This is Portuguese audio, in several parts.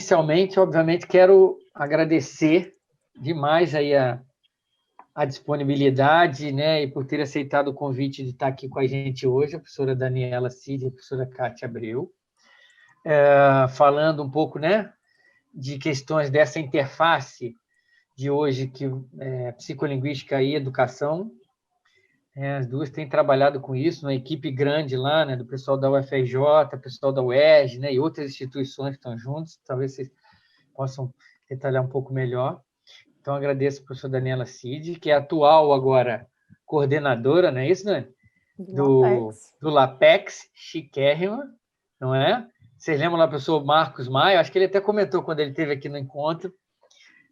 inicialmente, obviamente, quero agradecer demais aí a disponibilidade, né, e por ter aceitado o convite de estar aqui com a gente hoje, a professora Daniela Cid e a professora Cátia Abreu, falando um pouco, né, de questões dessa interface de hoje, que é psicolinguística e educação. As duas têm trabalhado com isso, uma equipe grande lá, né, do pessoal da UFRJ, pessoal da UERJ, né, e outras instituições que estão juntos, talvez vocês possam detalhar um pouco melhor. Então, agradeço a professora Daniela Cid, que é atual agora coordenadora, não é isso, Dani? Do LAPEX, chiquérrima, não é? Vocês lembram lá, professor Marcos Maia? Acho que ele até comentou quando ele esteve aqui no encontro,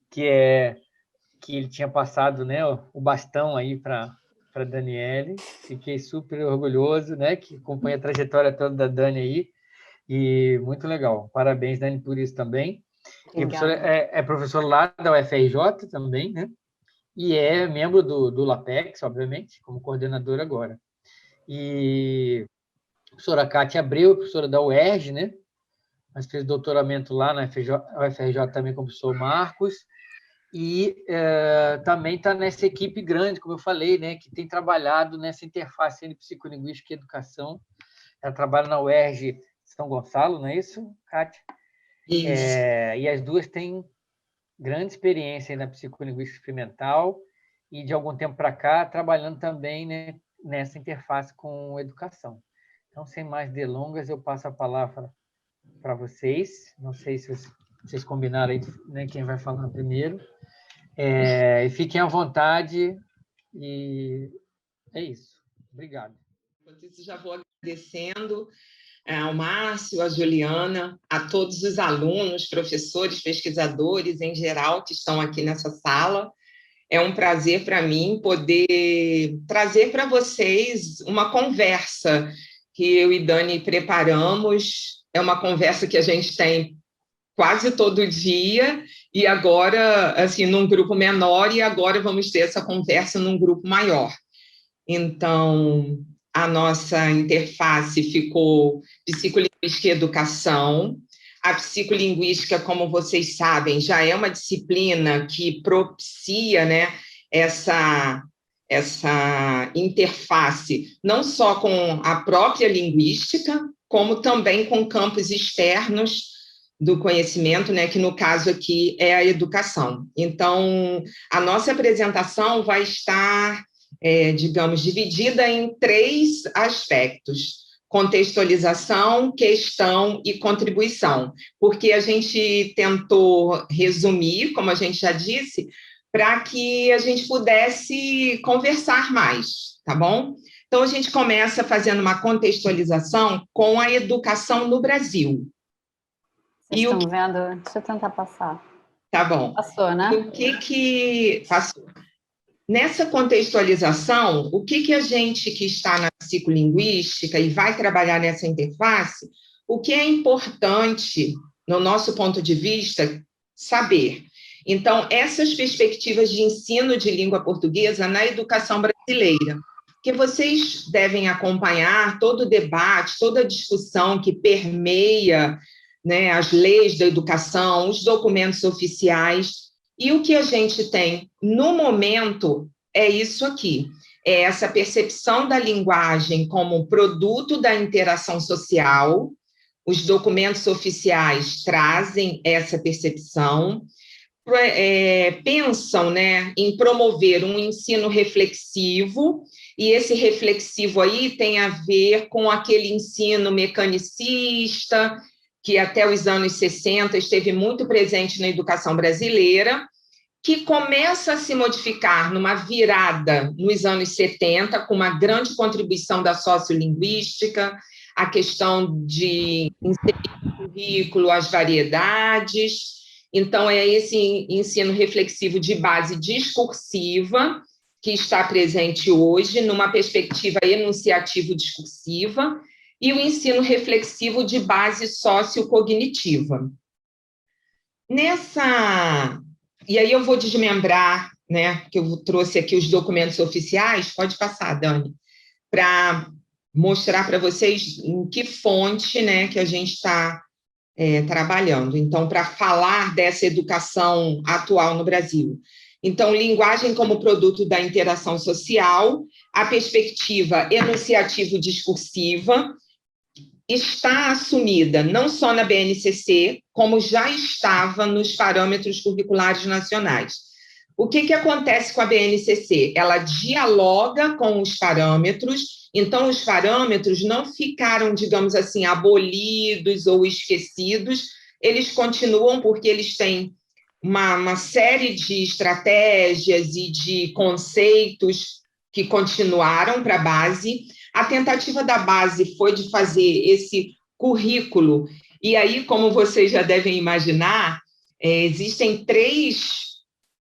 que ele tinha passado, né, o bastão aí para Daniele. Fiquei super orgulhoso, né, que acompanha a trajetória toda da Dani aí, e muito legal. Parabéns, Dani, por isso também. E a professora é professora lá da UFRJ também, né? E é membro do LAPEX, obviamente, como coordenadora agora. E a professora Cátia Abreu, professora da UERJ, né? Mas fez doutoramento lá na UFRJ também com o professor Marcos. E também está nessa equipe grande, como eu falei, né? Que tem trabalhado nessa interface entre psicolinguística e educação. Ela trabalha na UERJ São Gonçalo, não é isso, Cátia? Isso. E as duas têm grande experiência na psicolinguística experimental e, de algum tempo para cá, trabalhando também, né, nessa interface com educação. Então, sem mais delongas, eu passo a palavra para vocês. Não sei se vocês combinaram aí, né, quem vai falar primeiro. E fiquem à vontade. E é isso. Obrigado. Enquanto isso, já vou agradecendo ao Márcio, à Juliana, a todos os alunos, professores, pesquisadores em geral que estão aqui nessa sala. É um prazer para mim poder trazer para vocês uma conversa que eu e Dani preparamos. É uma conversa que a gente tem quase todo dia, e agora, assim, num grupo menor, e agora vamos ter essa conversa num grupo maior. Então, a nossa interface ficou psicolinguística e educação. A psicolinguística, como vocês sabem, já é uma disciplina que propicia, né, essa interface, não só com a própria linguística, como também com campos externos do conhecimento, né, que no caso aqui é a educação. Então, a nossa apresentação vai estar, digamos, dividida em 3 aspectos: contextualização, questão e contribuição, porque a gente tentou resumir, como a gente já disse, para que a gente pudesse conversar mais, tá bom? Então, a gente começa fazendo uma contextualização com a educação no Brasil. Vocês estão vendo? Deixa eu tentar passar. Tá bom. Passou, né? E o que passou? Nessa contextualização, o que a gente que está na psicolinguística e vai trabalhar nessa interface, o que é importante, no nosso ponto de vista, saber? Então, essas perspectivas de ensino de língua portuguesa na educação brasileira, que vocês devem acompanhar todo o debate, toda a discussão que permeia, né, as leis da educação, os documentos oficiais. E o que a gente tem no momento é isso aqui, é essa percepção da linguagem como produto da interação social. Os documentos oficiais trazem essa percepção, pensam, né, em promover um ensino reflexivo, e esse reflexivo aí tem a ver com aquele ensino mecanicista, que até os anos 60 esteve muito presente na educação brasileira, que começa a se modificar numa virada nos anos 70, com uma grande contribuição da sociolinguística, a questão de inserir no currículo as variedades. Então, é esse ensino reflexivo de base discursiva que está presente hoje, numa perspectiva enunciativo-discursiva, e o ensino reflexivo de base sociocognitiva. E aí eu vou desmembrar, né, que eu trouxe aqui os documentos oficiais, pode passar, Dani, para mostrar para vocês em que fonte, né, que a gente está trabalhando, então, para falar dessa educação atual no Brasil. Então, linguagem como produto da interação social, a perspectiva enunciativo-discursiva está assumida não só na BNCC, como já estava nos parâmetros curriculares nacionais. O que acontece com a BNCC? Ela dialoga com os parâmetros, então os parâmetros não ficaram, digamos assim, abolidos ou esquecidos, eles continuam porque eles têm uma série de estratégias e de conceitos que continuaram para a base. A tentativa da base foi de fazer esse currículo, e aí, como vocês já devem imaginar, existem 3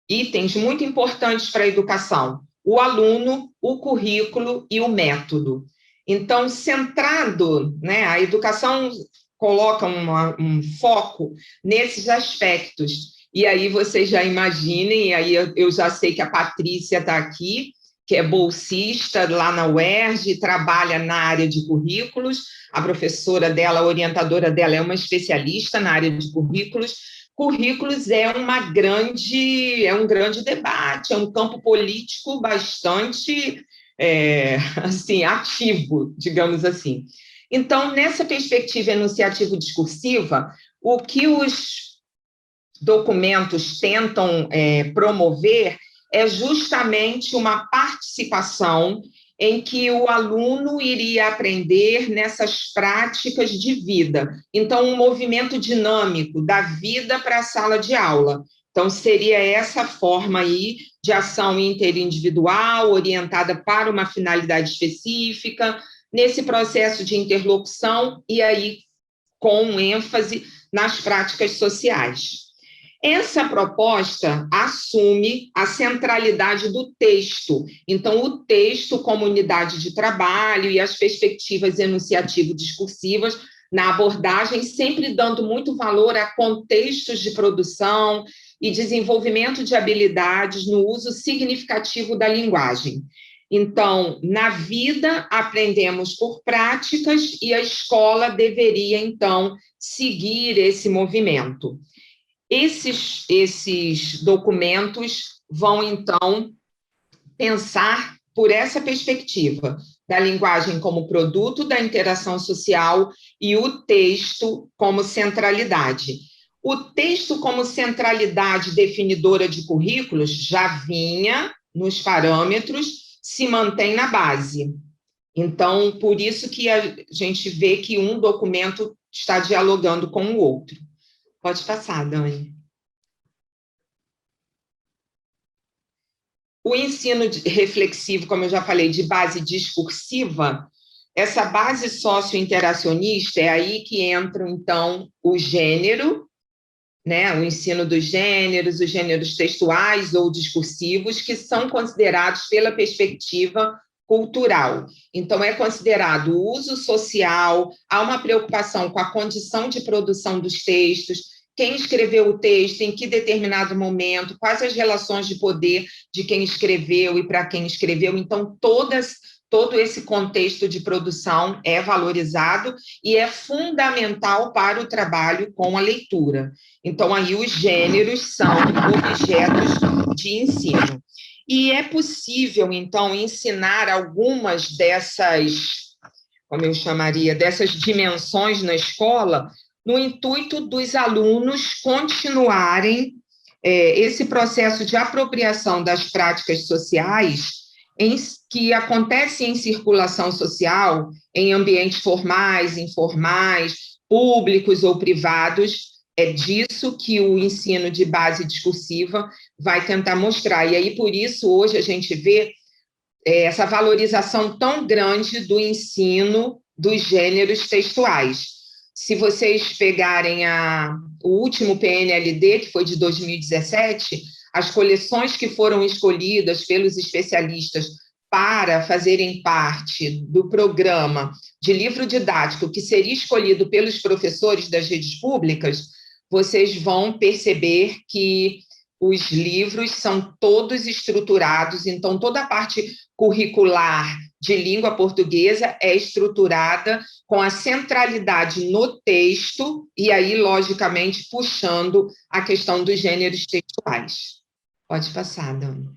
itens muito importantes para a educação: o aluno, o currículo e o método. Então, centrado, né, a educação coloca um foco nesses aspectos. E aí vocês já imaginem, e aí eu já sei que a Patrícia está aqui, que é bolsista lá na UERJ, trabalha na área de currículos, a professora dela, a orientadora dela é uma especialista na área de currículos. Currículos é um grande debate, é um campo político bastante assim, ativo, digamos assim. Então, nessa perspectiva enunciativo-discursiva, o que os documentos tentam promover é justamente uma participação em que o aluno iria aprender nessas práticas de vida. Então, um movimento dinâmico da vida para a sala de aula. Então, seria essa forma aí de ação interindividual, orientada para uma finalidade específica, nesse processo de interlocução, e aí com ênfase nas práticas sociais. Essa proposta assume a centralidade do texto. Então, o texto como unidade de trabalho e as perspectivas enunciativo-discursivas na abordagem, sempre dando muito valor a contextos de produção e desenvolvimento de habilidades no uso significativo da linguagem. Então, na vida, aprendemos por práticas e a escola deveria, então, seguir esse movimento. Esses documentos vão, então, pensar por essa perspectiva da linguagem como produto da interação social e o texto como centralidade. O texto como centralidade definidora de currículos já vinha nos parâmetros, se mantém na base. Então, por isso que a gente vê que um documento está dialogando com o outro. Pode passar, Dani. O ensino reflexivo, como eu já falei, de base discursiva, essa base socio-interacionista é aí que entra, então, o gênero, né, o ensino dos gêneros, os gêneros textuais ou discursivos, que são considerados pela perspectiva cultural. Então, é considerado o uso social, há uma preocupação com a condição de produção dos textos, quem escreveu o texto, em que determinado momento, quais as relações de poder de quem escreveu e para quem escreveu. Então, todo esse contexto de produção é valorizado e é fundamental para o trabalho com a leitura. Então, aí os gêneros são objetos de ensino. E é possível, então, ensinar algumas dessas, como eu chamaria, dessas dimensões na escola, no intuito dos alunos continuarem esse processo de apropriação das práticas sociais que acontece em circulação social, em ambientes formais, informais, públicos ou privados. É disso que o ensino de base discursiva vai tentar mostrar. E aí, por isso, hoje a gente vê essa valorização tão grande do ensino dos gêneros textuais. Se vocês pegarem o último PNLD, que foi de 2017, as coleções que foram escolhidas pelos especialistas para fazerem parte do programa de livro didático que seria escolhido pelos professores das redes públicas, vocês vão perceber que os livros são todos estruturados, então toda a parte curricular de língua portuguesa é estruturada com a centralidade no texto, e aí, logicamente, puxando a questão dos gêneros textuais. Pode passar, Dani.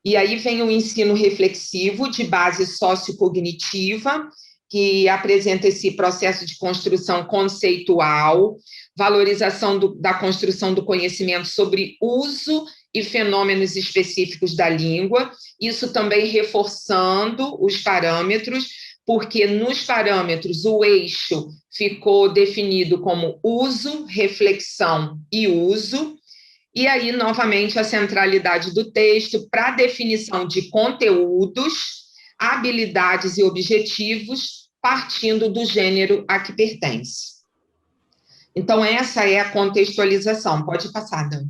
E aí vem o ensino reflexivo de base sociocognitiva, que apresenta esse processo de construção conceitual, valorização da construção do conhecimento sobre uso e fenômenos específicos da língua, isso também reforçando os parâmetros, porque nos parâmetros o eixo ficou definido como uso, reflexão e uso, e aí, novamente, a centralidade do texto para a definição de conteúdos, habilidades e objetivos, partindo do gênero a que pertence. Então, essa é a contextualização. Pode passar, Dani.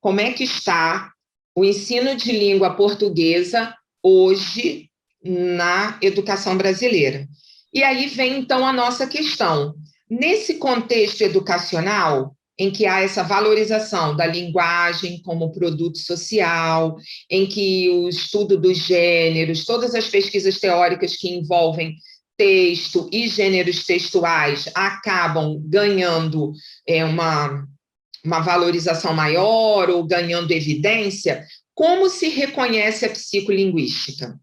Como é que está o ensino de língua portuguesa hoje na educação brasileira? E aí vem, então, a nossa questão. Nesse contexto educacional, em que há essa valorização da linguagem como produto social, em que o estudo dos gêneros, todas as pesquisas teóricas que envolvem texto e gêneros textuais acabam ganhando uma valorização maior ou ganhando evidência, como se reconhece a psicolinguística?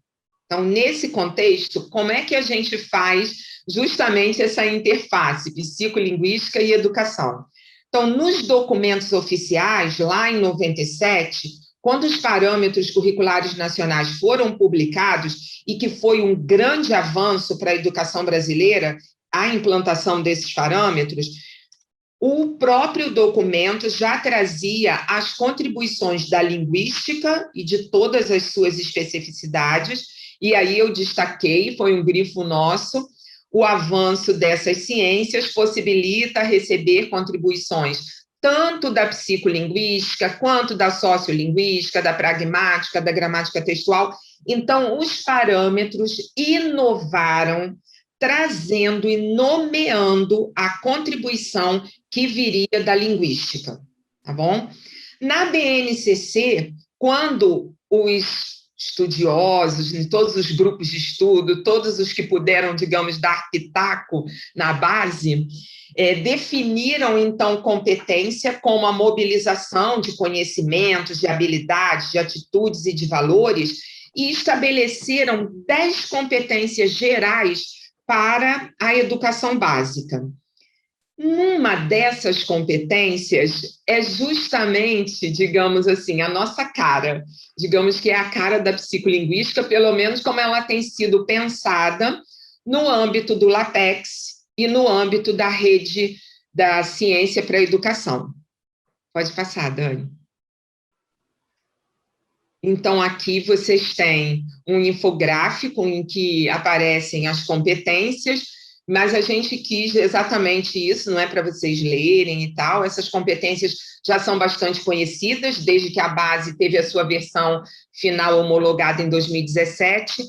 Então, nesse contexto, como é que a gente faz justamente essa interface psicolinguística e educação? Então, nos documentos oficiais, lá em 97, quando os parâmetros curriculares nacionais foram publicados, e que foi um grande avanço para a educação brasileira, a implantação desses parâmetros, o próprio documento já trazia as contribuições da linguística e de todas as suas especificidades, e aí eu destaquei, foi um grifo nosso, o avanço dessas ciências possibilita receber contribuições tanto da psicolinguística, quanto da sociolinguística, da pragmática, da gramática textual. Então, os parâmetros inovaram, trazendo e nomeando a contribuição que viria da linguística, tá bom? Na BNCC, quando os estudiosos, em todos os grupos de estudo, todos os que puderam, digamos, dar pitaco na base, definiram, então, competência como a mobilização de conhecimentos, de habilidades, de atitudes e de valores, e estabeleceram 10 competências gerais para a educação básica. Uma dessas competências é justamente, digamos assim, a nossa cara. Digamos que é a cara da psicolinguística, pelo menos como ela tem sido pensada no âmbito do LAPEX e no âmbito da rede da ciência para a educação. Pode passar, Dani. Então, aqui vocês têm um infográfico em que aparecem as competências, mas a gente quis exatamente isso, não é para vocês lerem e tal. Essas competências já são bastante conhecidas, desde que a base teve a sua versão final homologada em 2017,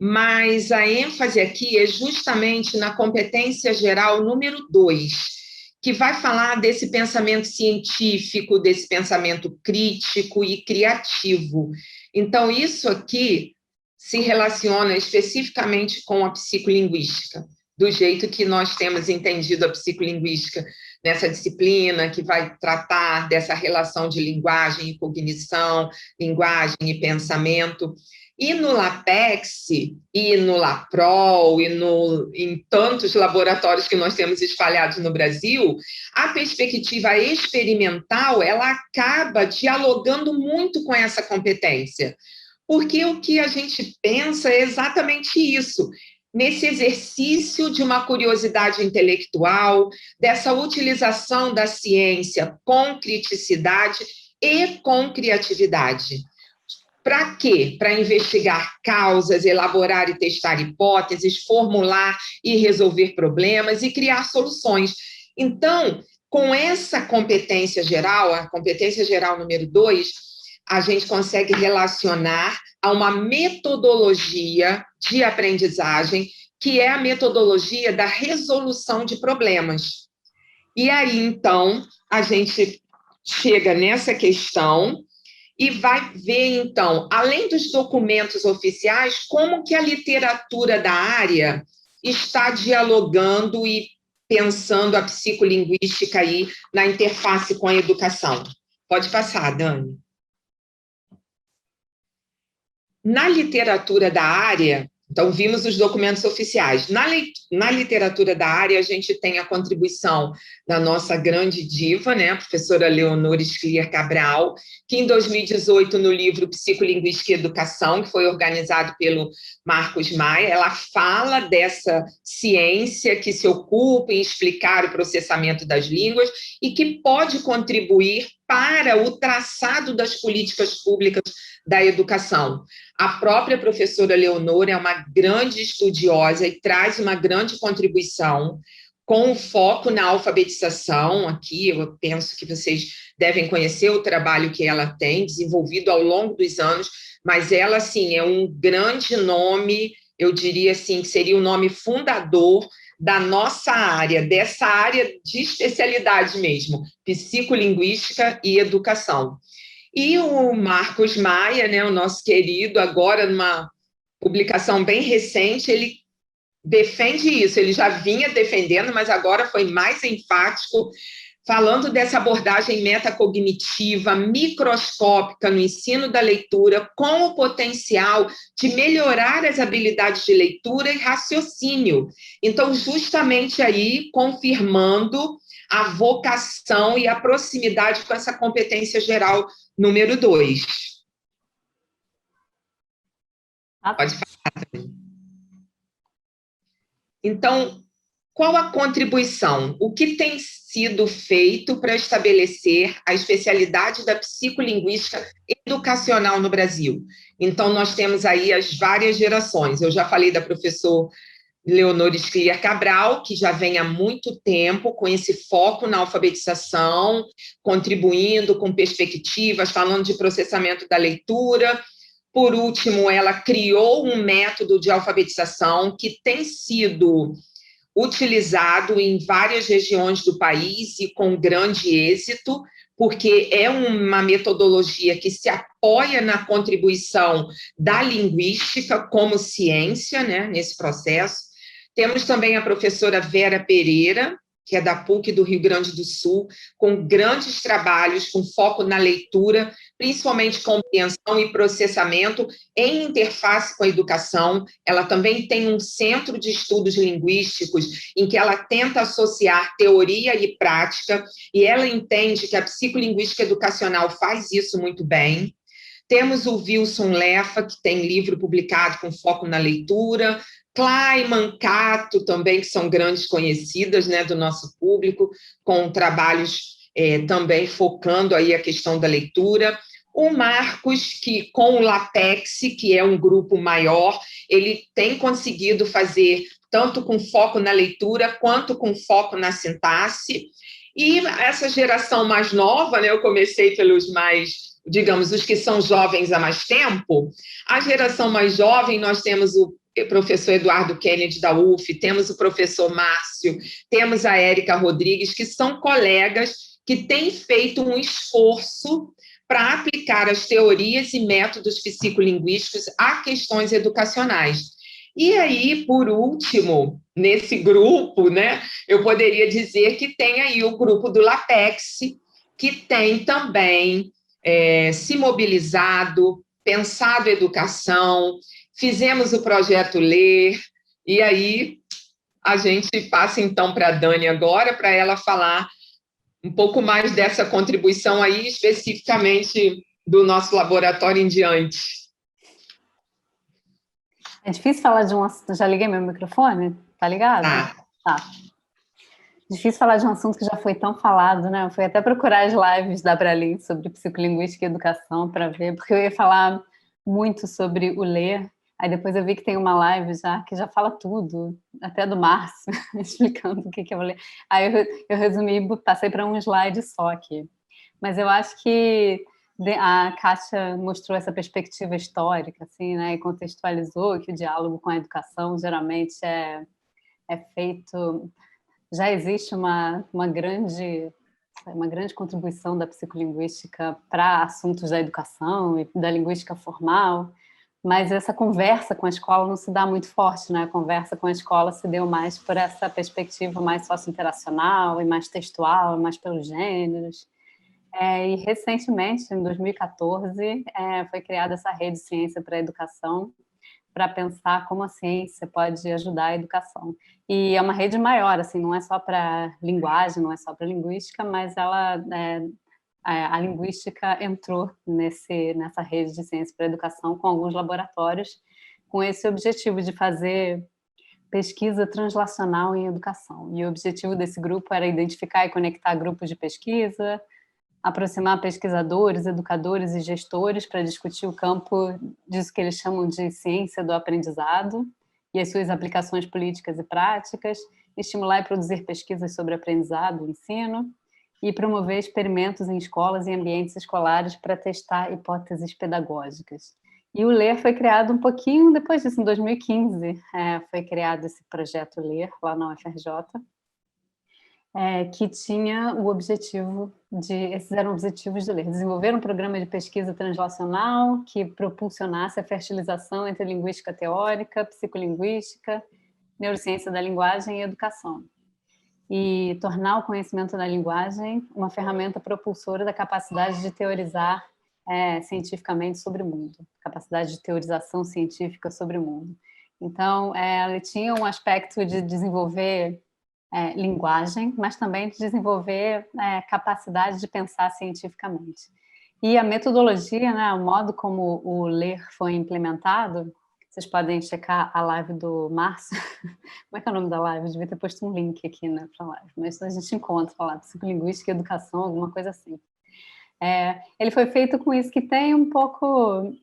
mas a ênfase aqui é justamente na competência geral número 2, que vai falar desse pensamento científico, desse pensamento crítico e criativo. Então, isso aqui se relaciona especificamente com a psicolinguística, do jeito que nós temos entendido a psicolinguística nessa disciplina, que vai tratar dessa relação de linguagem e cognição, linguagem e pensamento. E no LAPEX, e no LAPROL, e em tantos laboratórios que nós temos espalhados no Brasil, a perspectiva experimental, ela acaba dialogando muito com essa competência, porque o que a gente pensa é exatamente isso, nesse exercício de uma curiosidade intelectual, dessa utilização da ciência com criticidade e com criatividade. Para quê? Para investigar causas, elaborar e testar hipóteses, formular e resolver problemas e criar soluções. Então, com essa competência geral, a competência geral número 2, a gente consegue relacionar a uma metodologia de aprendizagem, que é a metodologia da resolução de problemas. E aí, então, a gente chega nessa questão e vai ver, então, além dos documentos oficiais, como que a literatura da área está dialogando e pensando a psicolinguística aí na interface com a educação. Pode passar, Dani. Na literatura da área, então, vimos os documentos oficiais. Na literatura da área, a gente tem a contribuição da nossa grande diva, né, a professora Leonor Scliar Cabral, que em 2018, no livro Psicolinguística e Educação, que foi organizado pelo Marcos Maia, ela fala dessa ciência que se ocupa em explicar o processamento das línguas e que pode contribuir para o traçado das políticas públicas da educação. A própria professora Leonor é uma grande estudiosa e traz uma grande contribuição com foco na alfabetização. Aqui eu penso que vocês devem conhecer o trabalho que ela tem desenvolvido ao longo dos anos, mas ela, assim, é um grande nome, eu diria assim, que seria o nome fundador da nossa área, dessa área de especialidade mesmo, psicolinguística e educação. E o Marcos Maia, né, o nosso querido, agora numa publicação bem recente, ele defende isso, ele já vinha defendendo, mas agora foi mais enfático, falando dessa abordagem metacognitiva, microscópica no ensino da leitura, com o potencial de melhorar as habilidades de leitura e raciocínio. Então, justamente aí, confirmando a vocação e a proximidade com essa competência geral número 2. Pode falar também. Então, qual a contribuição? O que tem sido feito para estabelecer a especialidade da psicolinguística educacional no Brasil? Então, nós temos aí as várias gerações. Eu já falei da professora Leonor Scliar Cabral, que já vem há muito tempo com esse foco na alfabetização, contribuindo com perspectivas, falando de processamento da leitura. Por último, ela criou um método de alfabetização que tem sido utilizado em várias regiões do país e com grande êxito, porque é uma metodologia que se apoia na contribuição da linguística como ciência, né, nesse processo. Temos também a professora Vera Pereira, que é da PUC do Rio Grande do Sul, com grandes trabalhos, com foco na leitura, principalmente compreensão e processamento em interface com a educação. Ela também tem um centro de estudos linguísticos em que ela tenta associar teoria e prática, e ela entende que a psicolinguística educacional faz isso muito bem. Temos o Wilson Lefa, que tem livro publicado com foco na leitura, Kleiman, Cato também, que são grandes conhecidas, né, do nosso público, com trabalhos também focando aí a questão da leitura. O Marcos, que com o LAPEX, que é um grupo maior, ele tem conseguido fazer tanto com foco na leitura, quanto com foco na sintaxe. E essa geração mais nova, né, eu comecei pelos mais, digamos, os que são jovens há mais tempo. A geração mais jovem, nós temos o professor Eduardo Kennedy da UF, temos o professor Márcio, temos a Érica Rodrigues, que são colegas que têm feito um esforço para aplicar as teorias e métodos psicolinguísticos a questões educacionais. E aí, por último, nesse grupo, né, eu poderia dizer que tem aí o grupo do LAPEX, que tem também se mobilizado, pensado educação. Fizemos o projeto Ler, e aí a gente passa então para a Dani agora, para ela falar um pouco mais dessa contribuição aí, especificamente do nosso laboratório em diante. É difícil falar de um assunto... Já liguei meu microfone? Tá ligado? Tá. Difícil falar de um assunto que já foi tão falado, né? Eu fui até procurar as lives da Bralin sobre psicolinguística e educação para ver, porque eu ia falar muito sobre o Ler. Aí depois eu vi que tem uma live já que já fala tudo, até do Márcio, explicando o que eu vou ler. Aí eu resumi, passei para um slide só aqui. Mas eu acho que a Kátia mostrou essa perspectiva histórica, assim, né, e contextualizou que o diálogo com a educação geralmente é feito... Já existe uma grande uma grande contribuição da psicolinguística para assuntos da educação e da linguística formal, mas essa conversa com a escola não se dá muito forte, né? A conversa com a escola se deu mais por essa perspectiva mais socio-interacional e mais textual, mais pelos gêneros. E recentemente, em 2014, foi criada essa rede de ciência para a educação, para pensar como a ciência pode ajudar a educação. E é uma rede maior, assim, não é só para linguagem, não é só para linguística, mas a linguística entrou nessa rede de ciência para a educação com alguns laboratórios, com esse objetivo de fazer pesquisa translacional em educação. E o objetivo desse grupo era identificar e conectar grupos de pesquisa, aproximar pesquisadores, educadores e gestores para discutir o campo disso que eles chamam de ciência do aprendizado e as suas aplicações políticas e práticas, estimular e produzir pesquisas sobre aprendizado e ensino, e promover experimentos em escolas e ambientes escolares para testar hipóteses pedagógicas. E o LER foi criado um pouquinho depois disso, em 2015, foi criado esse projeto LER, lá na UFRJ, que tinha o objetivo esses eram objetivos do LER, desenvolver um programa de pesquisa translacional que propulsionasse a fertilização entre linguística teórica, psicolinguística, neurociência da linguagem e educação, e tornar o conhecimento da linguagem uma ferramenta propulsora da capacidade de teorizar cientificamente sobre o mundo, capacidade de teorização científica sobre o mundo. Então, ele tinha um aspecto de desenvolver linguagem, mas também de desenvolver capacidade de pensar cientificamente. E a metodologia, né, o modo como o LER foi implementado, vocês podem checar a live do Márcio. Como é que é o nome da live? Eu devia ter posto um link aqui, né, para a live, mas a gente encontra lá, psicolinguística e educação, alguma coisa assim. Ele foi feito com isso que tem um pouco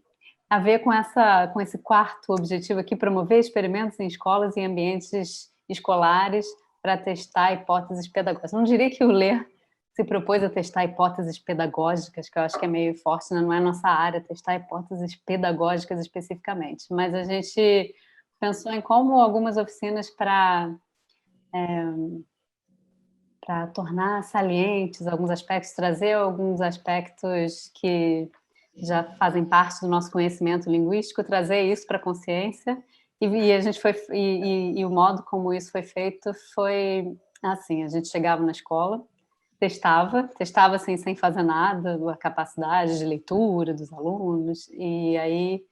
a ver com esse quarto objetivo aqui, promover experimentos em escolas e ambientes escolares para testar hipóteses pedagógicas. Não diria que o LER se propôs a testar hipóteses pedagógicas, que eu acho que é meio forte, né? Não é a nossa área testar hipóteses pedagógicas especificamente, mas a gente pensou em como algumas oficinas para tornar salientes alguns aspectos, trazer alguns aspectos que já fazem parte do nosso conhecimento linguístico, trazer isso para a consciência, e a gente e o modo como isso foi feito foi assim: a gente chegava na escola, testava assim, sem fazer nada, a capacidade de leitura dos alunos, e aí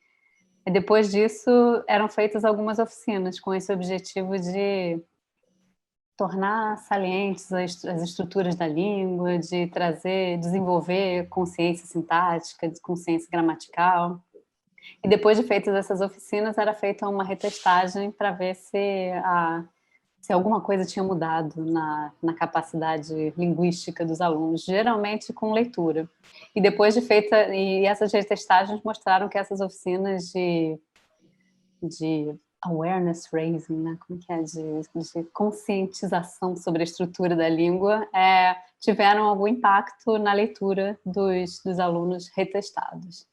depois disso eram feitas algumas oficinas com esse objetivo de tornar salientes as estruturas da língua, de desenvolver consciência sintática, consciência gramatical. E depois de feitas essas oficinas, era feita uma retestagem para ver se alguma coisa tinha mudado na capacidade linguística dos alunos, geralmente com leitura. E depois e essas retestagens mostraram que essas oficinas de awareness raising, né? Como que é? De conscientização sobre a estrutura da língua, tiveram algum impacto na leitura dos alunos retestados.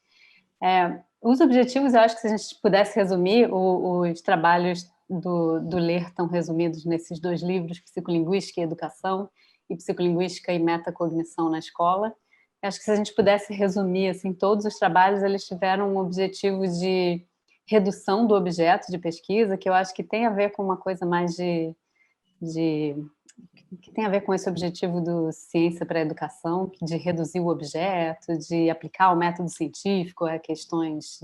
Os objetivos, eu acho que se a gente pudesse resumir, os trabalhos do LER estão resumidos nesses 2 livros, Psicolinguística e Educação, e Psicolinguística e Metacognição na Escola. Eu acho que se a gente pudesse resumir, assim, todos os trabalhos, eles tiveram um objetivo de redução do objeto de pesquisa, que eu acho que tem a ver com uma coisa mais que tem a ver com esse objetivo do ciência para a educação, de reduzir o objeto, de aplicar o método científico a questões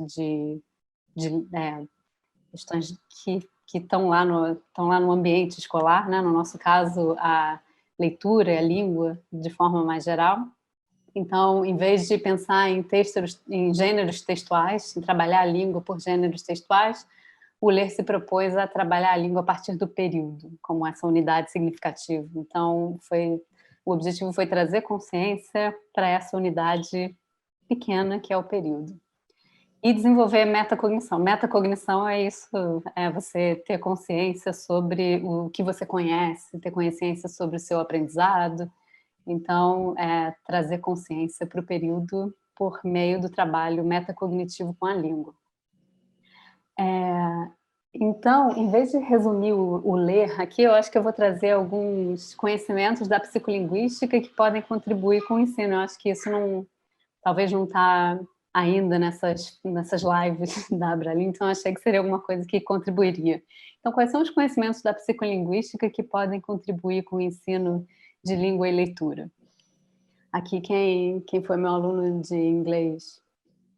questões que estão lá no ambiente escolar, né? No nosso caso, a leitura e a língua de forma mais geral. Então, em vez de pensar em gêneros textuais, em trabalhar a língua por gêneros textuais, o LER se propôs a trabalhar a língua a partir do período, como essa unidade significativa. Então, o objetivo foi trazer consciência para essa unidade pequena que é o período. E desenvolver metacognição. Metacognição é isso, é você ter consciência sobre o que você conhece, ter consciência sobre o seu aprendizado. Então, trazer consciência para o período por meio do trabalho metacognitivo com a língua. Então, em vez de resumir o ler aqui, eu acho que eu vou trazer alguns conhecimentos da psicolinguística que podem contribuir com o ensino. Eu acho que isso talvez não está ainda nessas lives da Abralin, então achei que seria alguma coisa que contribuiria. Então, quais são os conhecimentos da psicolinguística que podem contribuir com o ensino de língua e leitura? Aqui, quem foi meu aluno de inglês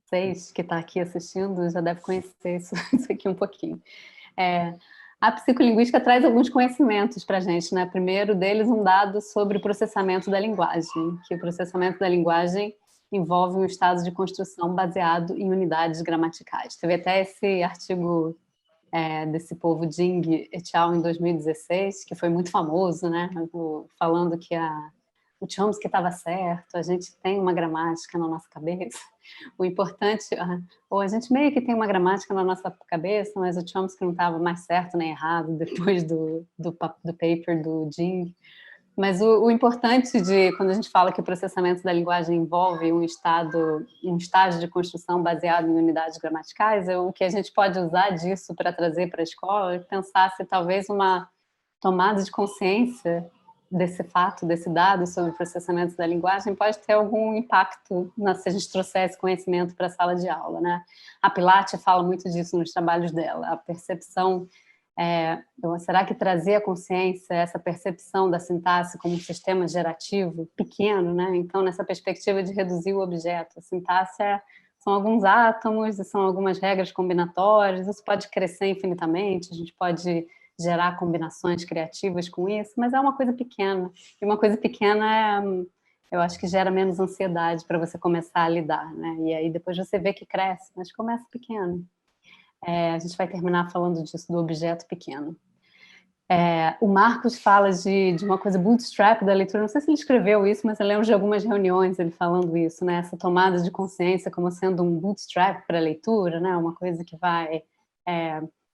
6, que está aqui assistindo, já deve conhecer isso aqui um pouquinho. A psicolinguística traz alguns conhecimentos para a gente, né? Primeiro deles, um dado sobre o processamento da linguagem, que o processamento da linguagem envolve um estado de construção baseado em unidades gramaticais. Teve até esse artigo desse povo Jing et al. Em 2016, que foi muito famoso, né? Falando que o Chomsky estava certo, a gente tem uma gramática na nossa cabeça. O importante, ou a gente meio que tem uma gramática na nossa cabeça, mas o Chomsky não estava mais certo nem errado depois do paper do Jing. Mas o importante quando a gente fala que o processamento da linguagem envolve um estágio de construção baseado em unidades gramaticais, o que a gente pode usar disso para trazer para a escola é pensar se talvez uma tomada de consciência desse fato, desse dado sobre o processamento da linguagem pode ter algum impacto se a gente trouxer esse conhecimento para a sala de aula, né? A Pilaty fala muito disso nos trabalhos dela, a percepção. Será que trazer a consciência, essa percepção da sintaxe como um sistema gerativo pequeno, né? Então, nessa perspectiva de reduzir o objeto, a sintaxe são alguns átomos e são algumas regras combinatórias, isso pode crescer infinitamente, a gente pode gerar combinações criativas com isso, mas é uma coisa pequena, e uma coisa pequena eu acho que gera menos ansiedade para você começar a lidar, né? E aí depois você vê que cresce, mas começa pequeno. A gente vai terminar falando disso, do objeto pequeno. O Marcos fala de uma coisa bootstrap da leitura, não sei se ele escreveu isso, mas eu lembro de algumas reuniões ele falando isso, né? Essa tomada de consciência como sendo um bootstrap para a leitura, né? Uma coisa que vai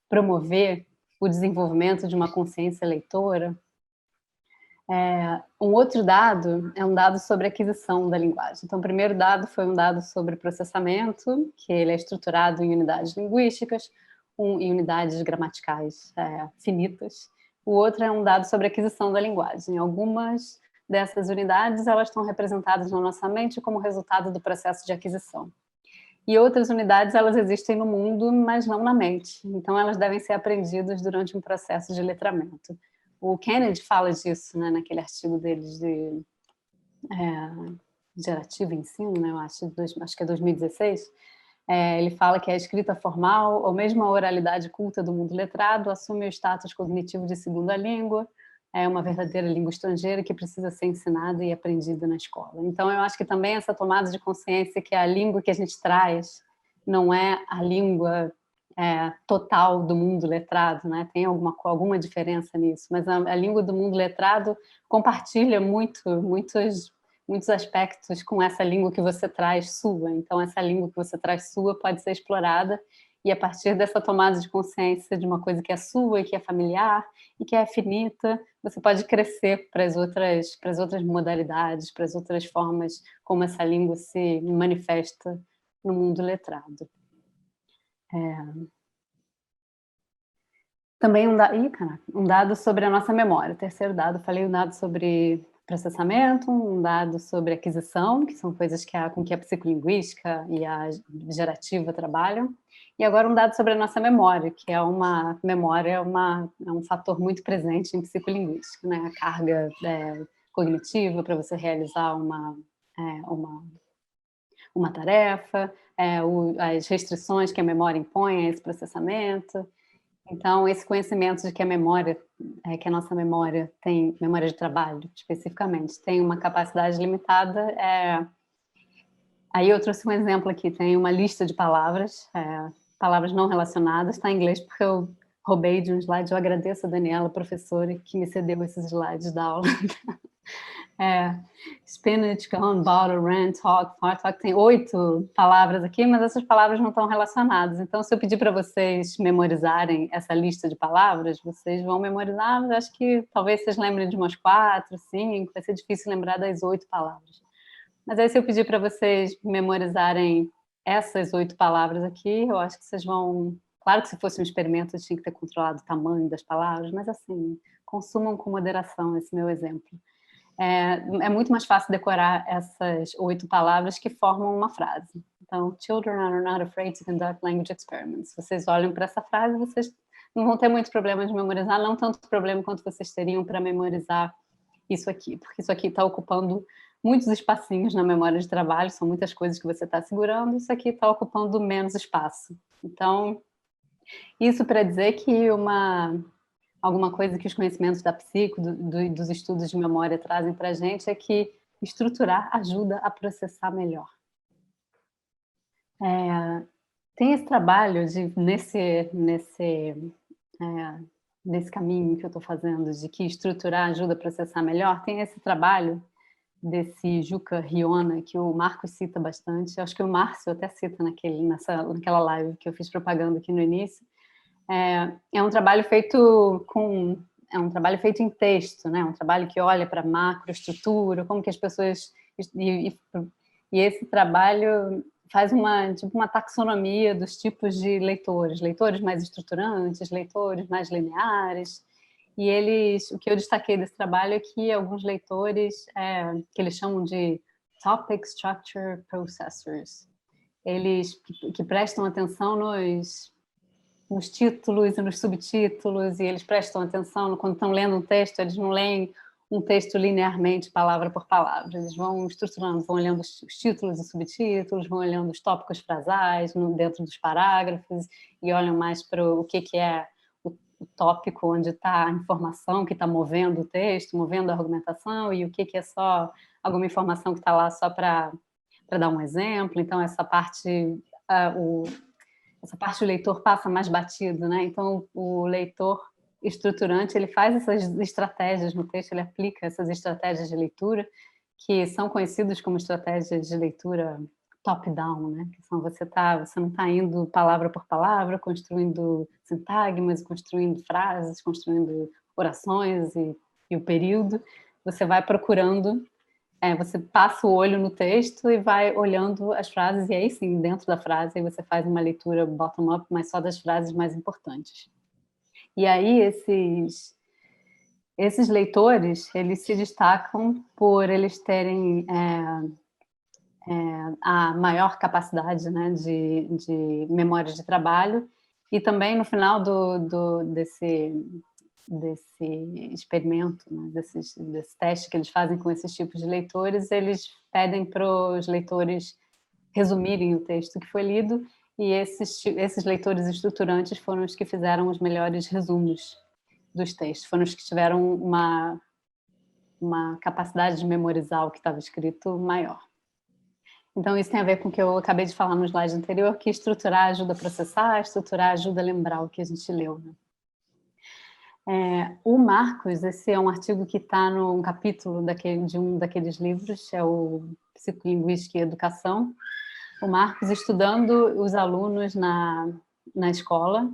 promover o desenvolvimento de uma consciência leitora. Um outro dado é um dado sobre aquisição da linguagem. Então, o primeiro dado foi um dado sobre processamento, que ele é estruturado em unidades linguísticas, em unidades gramaticais finitas. O outro é um dado sobre aquisição da linguagem. Algumas dessas unidades elas estão representadas na nossa mente como resultado do processo de aquisição. E outras unidades elas existem no mundo, mas não na mente. Então, elas devem ser aprendidas durante um processo de letramento. O Kennedy fala disso, né, naquele artigo dele de gerativo ensino, né, eu acho que é 2016. Ele fala que a escrita formal, ou mesmo a oralidade culta do mundo letrado, assume o status cognitivo de segunda língua, é uma verdadeira língua estrangeira que precisa ser ensinada e aprendida na escola. Então, eu acho que também essa tomada de consciência que a língua que a gente traz não é a língua total do mundo letrado, né? Tem alguma diferença nisso, mas a língua do mundo letrado compartilha muitos aspectos com essa língua que você traz sua. Então, essa língua que você traz sua pode ser explorada e, a partir dessa tomada de consciência de uma coisa que é sua e que é familiar e que é finita, você pode crescer para as outras modalidades, para as outras formas como essa língua se manifesta no mundo letrado. Também um dado sobre a nossa memória. O terceiro dado, falei um dado sobre processamento, um dado sobre aquisição, que são coisas com que a psicolinguística e a gerativa trabalham. E agora um dado sobre a nossa memória, que é uma memória, é um fator muito presente em psicolinguística, né? A carga cognitiva para você realizar uma tarefa, as restrições que a memória impõe a esse processamento. Então, esse conhecimento de que que a nossa memória tem, memória de trabalho, especificamente, tem uma capacidade limitada. Aí eu trouxe um exemplo aqui, tem uma lista de palavras, palavras não relacionadas, está em inglês porque eu roubei de um slide, eu agradeço a Daniela, professora, que me cedeu esses slides da aula. Spinach, gone, bottle, rent, talk, tem 8 palavras aqui, mas essas palavras não estão relacionadas. Então, se eu pedir para vocês memorizarem essa lista de palavras, vocês vão memorizar, mas acho que talvez vocês lembrem de umas 4, 5, vai ser difícil lembrar das 8 palavras. Mas aí, se eu pedir para vocês memorizarem essas 8 palavras aqui, eu acho que vocês vão Claro que se fosse um experimento eu tinha que ter controlado o tamanho das palavras, mas assim, consumam com moderação esse meu exemplo. É muito mais fácil decorar essas 8 palavras que formam uma frase. Então, children are not afraid to conduct language experiments. Vocês olham para essa frase, vocês não vão ter muito problema de memorizar, não tanto problema quanto vocês teriam para memorizar isso aqui, porque isso aqui está ocupando muitos espacinhos na memória de trabalho, são muitas coisas que você está segurando, isso aqui está ocupando menos espaço. Então, isso para dizer que alguma coisa que os conhecimentos da psico, dos estudos de memória trazem para a gente é que estruturar ajuda a processar melhor. Tem esse trabalho nesse caminho que eu estou fazendo, de que estruturar ajuda a processar melhor, tem esse trabalho desse Juca Hiona, que o Marcos cita bastante, acho que o Márcio até cita naquela live que eu fiz propaganda aqui no início. É um trabalho feito em texto, né? Um trabalho que olha para a macroestrutura, como que as pessoas... E esse trabalho faz uma taxonomia dos tipos de leitores mais estruturantes, leitores mais lineares, e o que eu destaquei desse trabalho é que alguns leitores, que eles chamam de Topic Structure Processors, eles que prestam atenção nos títulos e nos subtítulos, e eles prestam atenção quando estão lendo um texto, eles não leem um texto linearmente, palavra por palavra, eles vão estruturando, vão olhando os títulos e subtítulos, vão olhando os tópicos frasais dentro dos parágrafos, e olham mais para o que é o tópico onde está a informação que está movendo o texto, movendo a argumentação, e o que é só alguma informação que está lá só para dar um exemplo. Então, essa parte o leitor passa mais batido, né? Então, o leitor estruturante, ele faz essas estratégias no texto, ele aplica essas estratégias de leitura, que são conhecidas como estratégias de leitura top-down, né? Que são você não está indo palavra por palavra, construindo sintagmas, construindo frases, construindo orações e o período. Você vai procurando, você passa o olho no texto e vai olhando as frases, e aí sim, dentro da frase, você faz uma leitura bottom-up, mas só das frases mais importantes. E aí esses leitores, eles se destacam por eles terem a maior capacidade, né, de memória de trabalho, e também no final desse experimento, né, desse teste que eles fazem com esses tipos de leitores, eles pedem para os leitores resumirem o texto que foi lido, e esses leitores estruturantes foram os que fizeram os melhores resumos dos textos, foram os que tiveram uma capacidade de memorizar o que estava escrito maior. Então, isso tem a ver com o que eu acabei de falar no slide anterior, que estruturar ajuda a processar, estruturar ajuda a lembrar o que a gente leu, né? O Marcos, esse é um artigo que está num capítulo de um daqueles livros, é o Psicolinguística e Educação. O Marcos estudando os alunos na escola,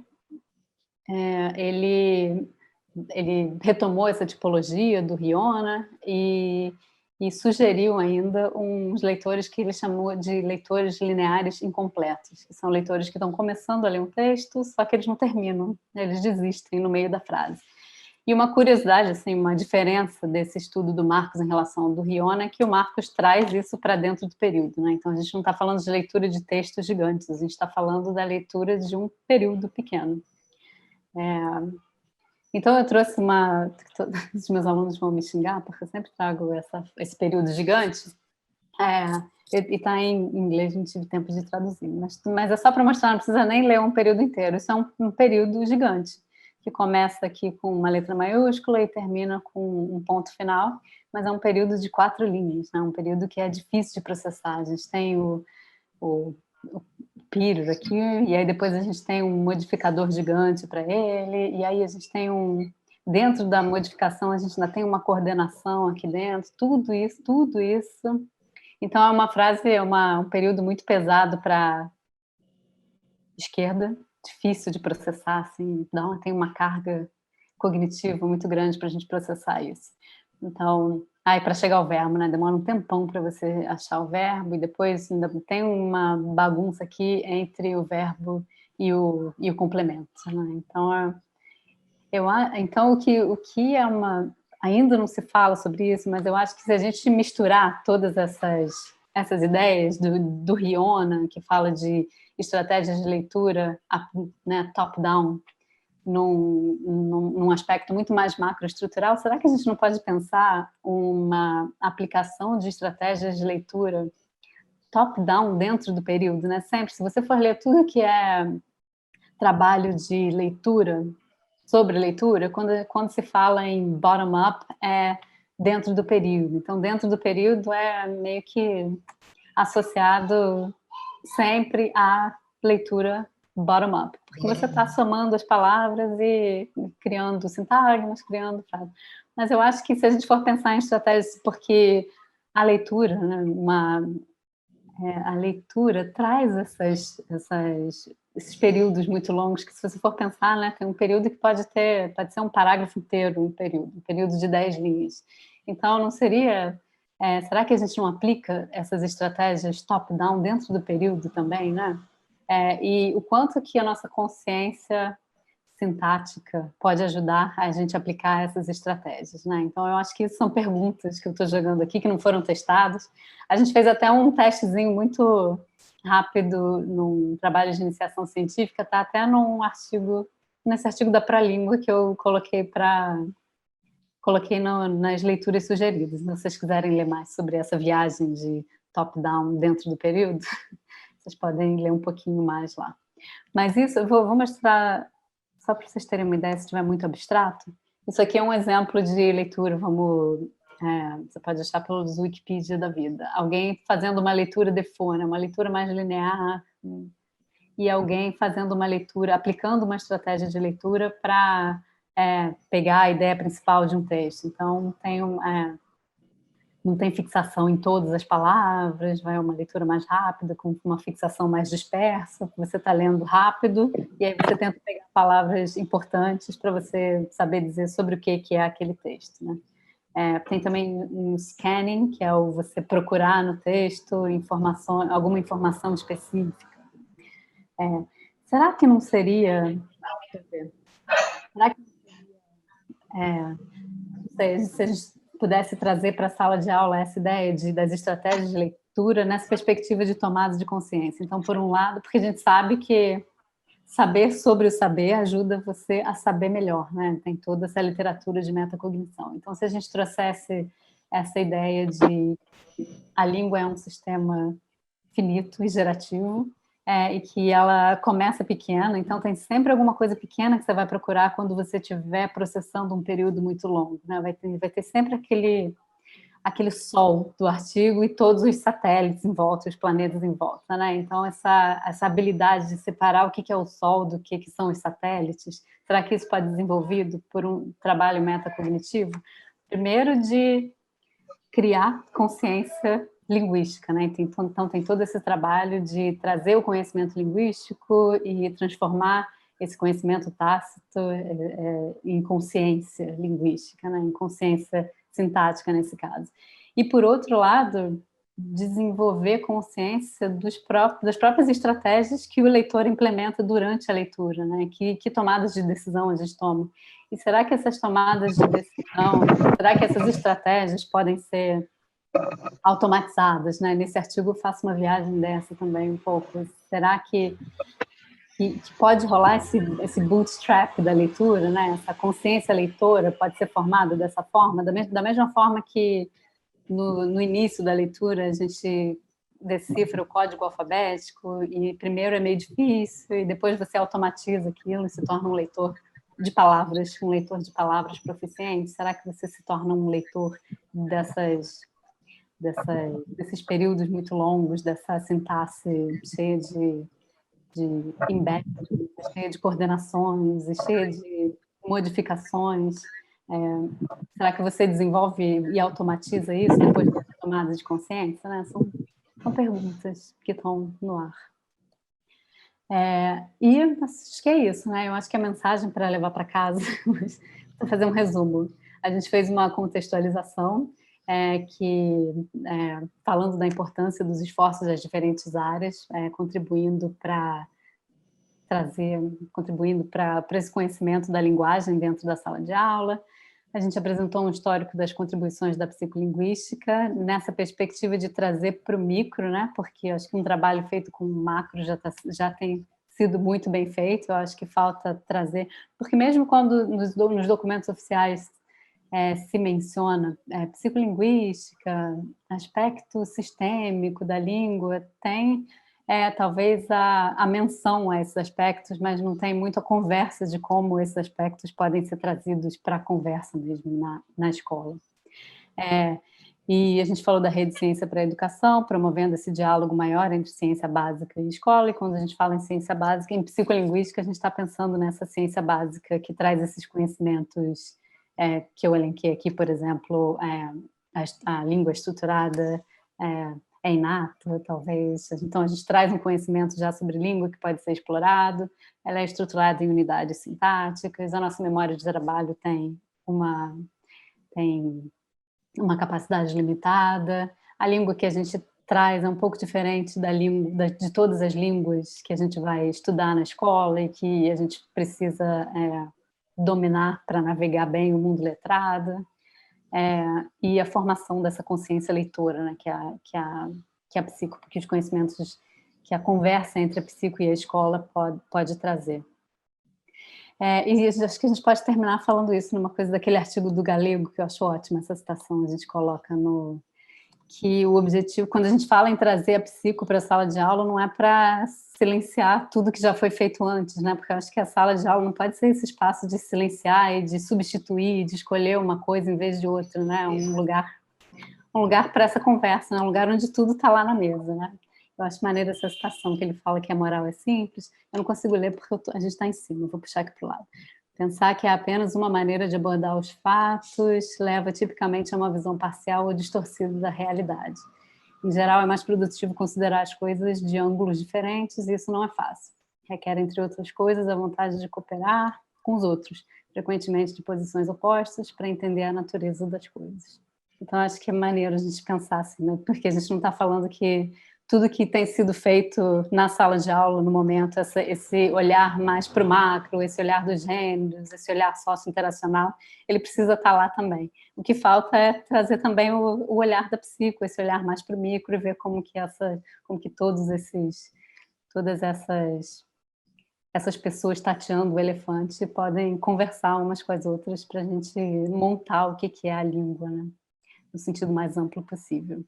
ele retomou essa tipologia do Hiona e sugeriu ainda uns leitores que ele chamou de leitores lineares incompletos, que são leitores que estão começando a ler um texto, só que eles não terminam, eles desistem no meio da frase. E uma curiosidade, assim, uma diferença desse estudo do Marcos em relação ao do Hiona é que o Marcos traz isso para dentro do período, né? Então, a gente não está falando de leitura de textos gigantes, a gente está falando da leitura de um período pequeno. Então, eu trouxe os meus alunos vão me xingar, porque eu sempre trago esse período gigante, e está em inglês, não tive tempo de traduzir, mas é só para mostrar, não precisa nem ler um período inteiro, isso é um período gigante, que começa aqui com uma letra maiúscula e termina com um ponto final, mas é um período de 4 linhas, né? Um período que é difícil de processar. A gente tem o period aqui, e aí depois a gente tem um modificador gigante para ele, e aí a gente tem dentro da modificação a gente ainda tem uma coordenação aqui dentro, tudo isso. Então é uma frase, um período muito pesado para esquerda, difícil de processar, assim, tem uma carga cognitiva muito grande para a gente processar isso. Então, para chegar ao verbo, né? Demora um tempão para você achar o verbo, e depois ainda tem uma bagunça aqui entre o verbo e o complemento, né? Então, o que é uma... Ainda não se fala sobre isso, mas eu acho que se a gente misturar todas essas ideias do Riona, que fala de estratégias de leitura, né, top-down, num aspecto muito mais macroestrutural, será que a gente não pode pensar uma aplicação de estratégias de leitura top-down dentro do período, né? Sempre, se você for ler tudo que é trabalho de leitura, sobre leitura, quando se fala em bottom-up, é dentro do período. Então, dentro do período é meio que associado sempre à leitura bottom-up, porque você está somando as palavras e criando sintagmas, criando frases. Mas eu acho que se a gente for pensar em estratégias, porque a leitura, né, a leitura traz esses períodos muito longos, que se você for pensar, né, tem um período que pode ser um parágrafo inteiro, um período de 10 linhas. Então, não seria... será que a gente não aplica essas estratégias top-down dentro do período também, né? E o quanto que a nossa consciência sintática pode ajudar a gente a aplicar essas estratégias, né? Então, eu acho que são perguntas que eu estou jogando aqui, que não foram testadas. A gente fez até um testezinho muito rápido num trabalho de iniciação científica, tá até nesse artigo da Pralíngua que eu coloquei nas leituras sugeridas. Se vocês quiserem ler mais sobre essa viagem de top-down dentro do período, vocês podem ler um pouquinho mais lá. Mas isso, eu vou mostrar, só para vocês terem uma ideia, se estiver muito abstrato. Isso aqui é um exemplo de leitura, você pode achar pelos Wikipedia da vida. Alguém fazendo uma leitura de fone, uma leitura mais linear, e alguém fazendo uma leitura, aplicando uma estratégia de leitura para pegar a ideia principal de um texto. Então, não tem fixação em todas as palavras, vai uma leitura mais rápida, com uma fixação mais dispersa, você está lendo rápido, e aí você tenta pegar palavras importantes para você saber dizer sobre o que é aquele texto, né? Tem também um scanning, que é você procurar no texto alguma informação específica. Será que não seria... Deixa eu ver. Será que se a gente pudesse trazer para a sala de aula essa ideia das estratégias de leitura nessa perspectiva de tomada de consciência? Então, por um lado, porque a gente sabe que saber sobre o saber ajuda você a saber melhor, né? Tem toda essa literatura de metacognição. Então, se a gente trouxesse essa ideia de a língua é um sistema finito e gerativo, e que ela começa pequena, então tem sempre alguma coisa pequena que você vai procurar quando você estiver processando um período muito longo, né? Vai ter sempre aquele sol do artigo e todos os satélites em volta, os planetas em volta, né? Então, essa habilidade de separar o que é o sol do que são os satélites, será que isso pode ser desenvolvido por um trabalho metacognitivo? Primeiro, de criar consciência linguística, né? Então, tem todo esse trabalho de trazer o conhecimento linguístico e transformar esse conhecimento tácito em consciência linguística, né? Em consciência sintática, nesse caso. E, por outro lado, desenvolver consciência das próprias estratégias que o leitor implementa durante a leitura, né? Que tomadas de decisão a gente toma. E será que essas tomadas de decisão, será que essas estratégias podem ser automatizadas, né? Nesse artigo eu faço uma viagem dessa também um pouco. Será que pode rolar esse bootstrap da leitura, né? Essa consciência leitora pode ser formada dessa forma, da mesma forma que no início da leitura a gente decifra o código alfabético e primeiro é meio difícil e depois você automatiza aquilo e se torna um leitor de palavras proficiente. Será que você se torna um leitor desses períodos muito longos, dessa sintaxe cheia de embeddings, cheia de coordenações e cheia de modificações? Será que você desenvolve e automatiza isso depois da tomada de consciência? Né? São perguntas que estão no ar. E acho que é isso, né? Eu acho que a mensagem para levar para casa, para fazer um resumo, a gente fez uma contextualização falando da importância dos esforços das diferentes áreas, contribuindo para contribuindo para esse conhecimento da linguagem dentro da sala de aula. A gente apresentou um histórico das contribuições da psicolinguística, nessa perspectiva de trazer para o micro, né? Porque eu acho que um trabalho feito com o macro já tem sido muito bem feito, eu acho que falta trazer, porque mesmo quando nos documentos oficiais se menciona psicolinguística, aspecto sistêmico da língua, tem talvez a menção a esses aspectos, mas não tem muito a conversa de como esses aspectos podem ser trazidos para a conversa mesmo na escola. E a gente falou da Rede Ciência para a Educação, promovendo esse diálogo maior entre ciência básica e escola, e quando a gente fala em ciência básica, em psicolinguística, a gente está pensando nessa ciência básica que traz esses conhecimentos que eu elenquei aqui, por exemplo, a língua estruturada é inato, talvez. Então, a gente traz um conhecimento já sobre língua que pode ser explorado, ela é estruturada em unidades sintáticas, a nossa memória de trabalho tem uma capacidade limitada, a língua que a gente traz é um pouco diferente da língua, de todas as línguas que a gente vai estudar na escola e que a gente precisa dominar para navegar bem o mundo letrado. E a formação dessa consciência leitora, né, que a psico, porque os conhecimentos que a conversa entre a psico e a escola pode trazer. E acho que a gente pode terminar falando isso numa coisa daquele artigo do Galego, que eu acho ótima, essa citação, a gente coloca que o objetivo, quando a gente fala em trazer a psico para a sala de aula, não é para silenciar tudo que já foi feito antes, né? Porque eu acho que a sala de aula não pode ser esse espaço de silenciar e de substituir, de escolher uma coisa em vez de outra, né? Um lugar para essa conversa, né? Um lugar onde tudo está lá na mesa, né? Eu acho maneira essa citação que ele fala que a moral é simples. Eu não consigo ler porque a gente está em cima, eu vou puxar aqui para o lado. Pensar que é apenas uma maneira de abordar os fatos leva tipicamente a uma visão parcial ou distorcida da realidade. Em geral, é mais produtivo considerar as coisas de ângulos diferentes e isso não é fácil. Requer, entre outras coisas, a vontade de cooperar com os outros, frequentemente de posições opostas, para entender a natureza das coisas. Então, acho que é maneiro a gente pensar assim, né? Porque a gente não está falando que tudo que tem sido feito na sala de aula no momento, esse olhar mais para o macro, esse olhar dos gêneros, esse olhar sociointeracional, ele precisa estar lá também. O que falta é trazer também o olhar da psico, esse olhar mais para o micro e ver como que todas essas pessoas tateando o elefante podem conversar umas com as outras para a gente montar o que é a língua, né? No sentido mais amplo possível.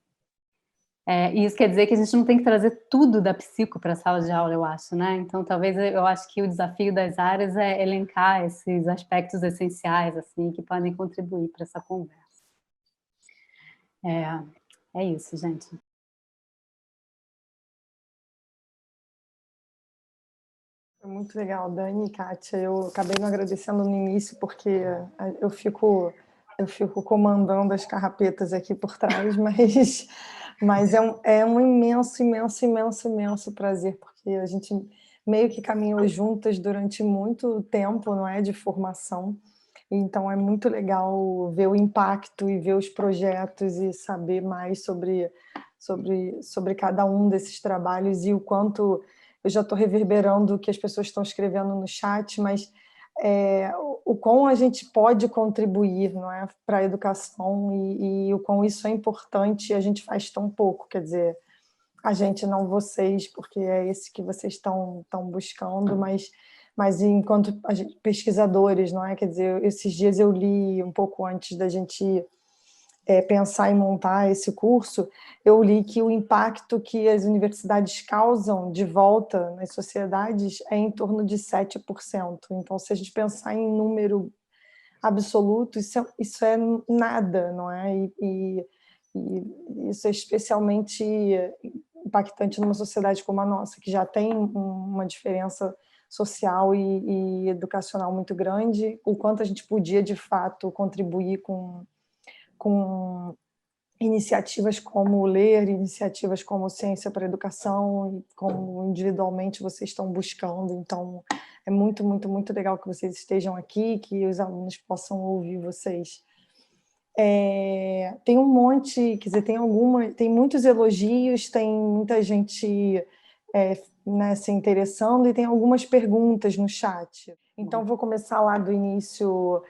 E isso quer dizer que a gente não tem que trazer tudo da psico para a sala de aula, eu acho, né? Então, talvez eu acho que o desafio das áreas é elencar esses aspectos essenciais, assim, que podem contribuir para essa conversa. É isso, gente. Foi muito legal, Dani e Kátia. Eu acabei não agradecendo no início, porque eu fico comandando as carrapetas aqui por trás, mas é um imenso prazer, porque a gente meio que caminhou juntas durante muito tempo, não é, de formação. Então é muito legal ver o impacto e ver os projetos e saber mais sobre cada um desses trabalhos e o quanto eu já estou reverberando o que as pessoas estão escrevendo no chat, mas o quão a gente pode contribuir, não é, para a educação e o quão isso é importante e a gente faz tão pouco, quer dizer, a gente não vocês, porque é esse que vocês estão buscando, mas enquanto pesquisadores, não é, quer dizer, esses dias eu li um pouco antes da gente pensar em montar esse curso, eu li que o impacto que as universidades causam de volta nas sociedades é em torno de 7%. Então, se a gente pensar em número absoluto, isso é nada, não é? E isso é especialmente impactante numa sociedade como a nossa, que já tem uma diferença social e educacional muito grande, o quanto a gente podia, de fato, contribuir com iniciativas como ler, iniciativas como Ciência para a Educação, e como individualmente vocês estão buscando. Então, é muito legal que vocês estejam aqui, que os alunos possam ouvir vocês. Tem um monte, quer dizer, tem muitos elogios, tem muita gente né, se interessando e tem algumas perguntas no chat. Então, vou começar lá do início.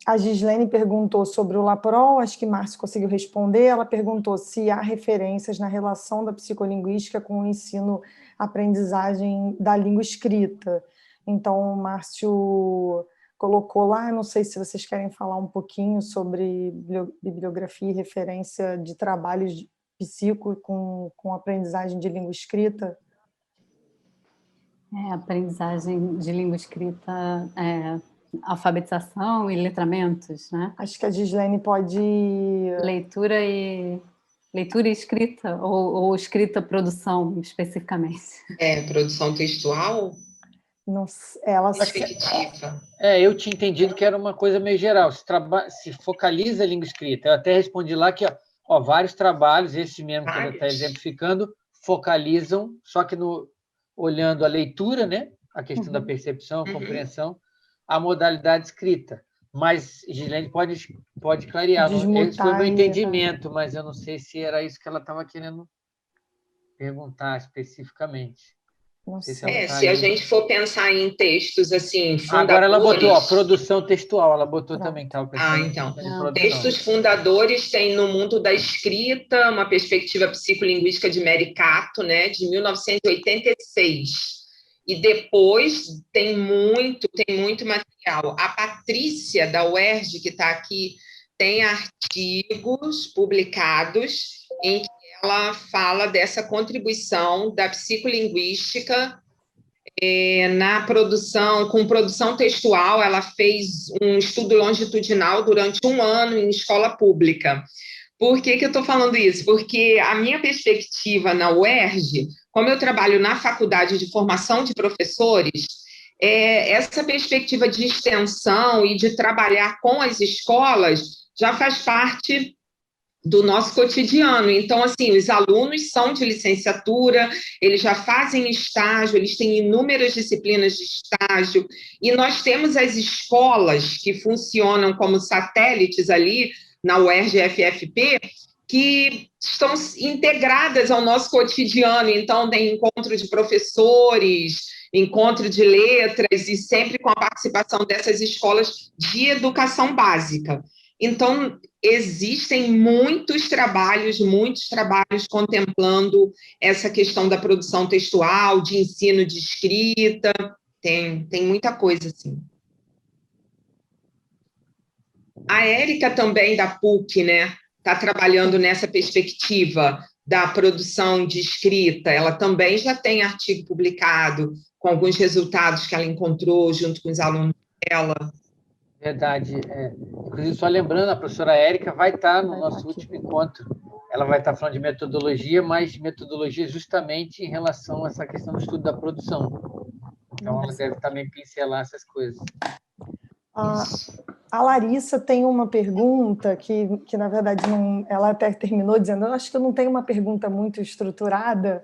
A Gislene perguntou sobre o LAPROL, acho que Márcio conseguiu responder. Ela perguntou se há referências na relação da psicolinguística com o ensino-aprendizagem da língua escrita. Então, o Márcio colocou lá, não sei se vocês querem falar um pouquinho sobre bibliografia e referência de trabalhos de psico com aprendizagem de língua escrita. Aprendizagem de língua escrita, alfabetização e letramentos, né? Acho que a Gislene pode... Leitura e escrita, ou escrita produção, especificamente. Produção textual? Não, ela... Perspectiva. Eu tinha entendido que era uma coisa meio geral, se focaliza a língua escrita. Eu até respondi lá que vários trabalhos, esse mesmo que ela está exemplificando, focalizam, só que olhando a leitura, né? A questão da percepção, compreensão, a modalidade escrita. Mas Gislene pode clarear. Esse foi o meu entendimento, mas eu não sei se era isso que ela estava querendo perguntar especificamente. Se a gente for pensar em textos assim, fundadores... Agora ela botou, produção textual, ela botou também. Então, textos fundadores tem no mundo da escrita, uma perspectiva psicolinguística de Mary Cato, né, de 1986. E depois tem muito material. A Patrícia, da UERJ, que está aqui, tem artigos publicados em que ela fala dessa contribuição da psicolinguística na produção, com produção textual. Ela fez um estudo longitudinal durante 1 ano em escola pública. Por que eu estou falando isso? Porque a minha perspectiva na UERJ, como eu trabalho na Faculdade de Formação de Professores, essa perspectiva de extensão e de trabalhar com as escolas já faz parte do nosso cotidiano. Então, assim, os alunos são de licenciatura, eles já fazem estágio, eles têm inúmeras disciplinas de estágio, e nós temos as escolas que funcionam como satélites ali na UERJ FFP, que estão integradas ao nosso cotidiano. Então, tem encontro de professores, encontro de letras, e sempre com a participação dessas escolas de educação básica. Então, existem muitos trabalhos contemplando essa questão da produção textual, de ensino de escrita, tem muita coisa, assim. A Érica também, da PUC, né, está trabalhando nessa perspectiva da produção de escrita. Ela também já tem artigo publicado com alguns resultados que ela encontrou junto com os alunos dela. Verdade. Inclusive, só lembrando, a professora Érica vai estar no nosso último encontro. Ela vai estar falando de metodologia, mas metodologia justamente em relação a essa questão do estudo da produção. Então, ela deve também pincelar essas coisas. A Larissa tem uma pergunta que na verdade, ela até terminou dizendo, eu acho que eu não tenho uma pergunta muito estruturada,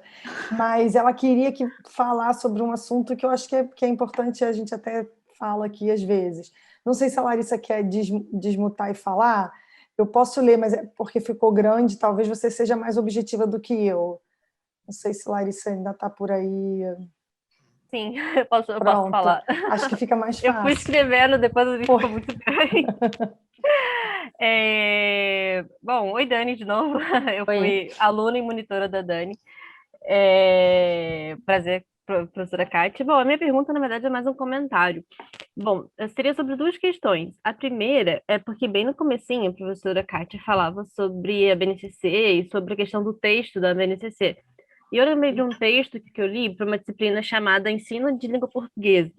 mas ela queria falar sobre um assunto que eu acho que é importante, a gente até fala aqui às vezes. Não sei se a Larissa quer desmutar e falar. Eu posso ler, mas é porque ficou grande, talvez você seja mais objetiva do que eu. Não sei se a Larissa ainda está por aí. Sim, eu posso falar. Acho que fica mais fácil. Eu fui escrevendo, depois o vídeo ficou muito grande. Bom, oi, Dani, de novo. Eu fui aluna e monitora da Dani. Prazer, professora Kátia. Bom, a minha pergunta, na verdade, é mais um comentário. Bom, seria sobre 2 questões. A primeira é porque bem no comecinho a professora Kátia falava sobre a BNCC e sobre a questão do texto da BNCC. E eu lembrei de um texto que eu li para uma disciplina chamada Ensino de Língua Portuguesa.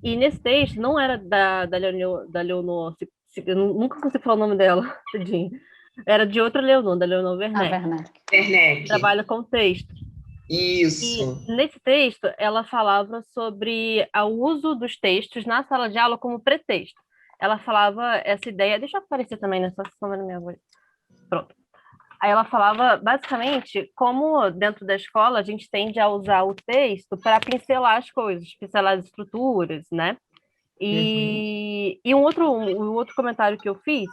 E nesse texto, não era da Leonor, eu nunca consigo falar o nome dela, tadinho. Era de outra Leonor, da Leonor Werneck. Werneck. Trabalha com texto. Isso. E nesse texto, ela falava sobre o uso dos textos na sala de aula como pretexto. Ela falava essa ideia... Deixa eu aparecer também nessa sessão da minha voz. Pronto. Aí ela falava, basicamente, como dentro da escola a gente tende a usar o texto para pincelar as coisas, pincelar as estruturas, né? E um outro comentário que eu fiz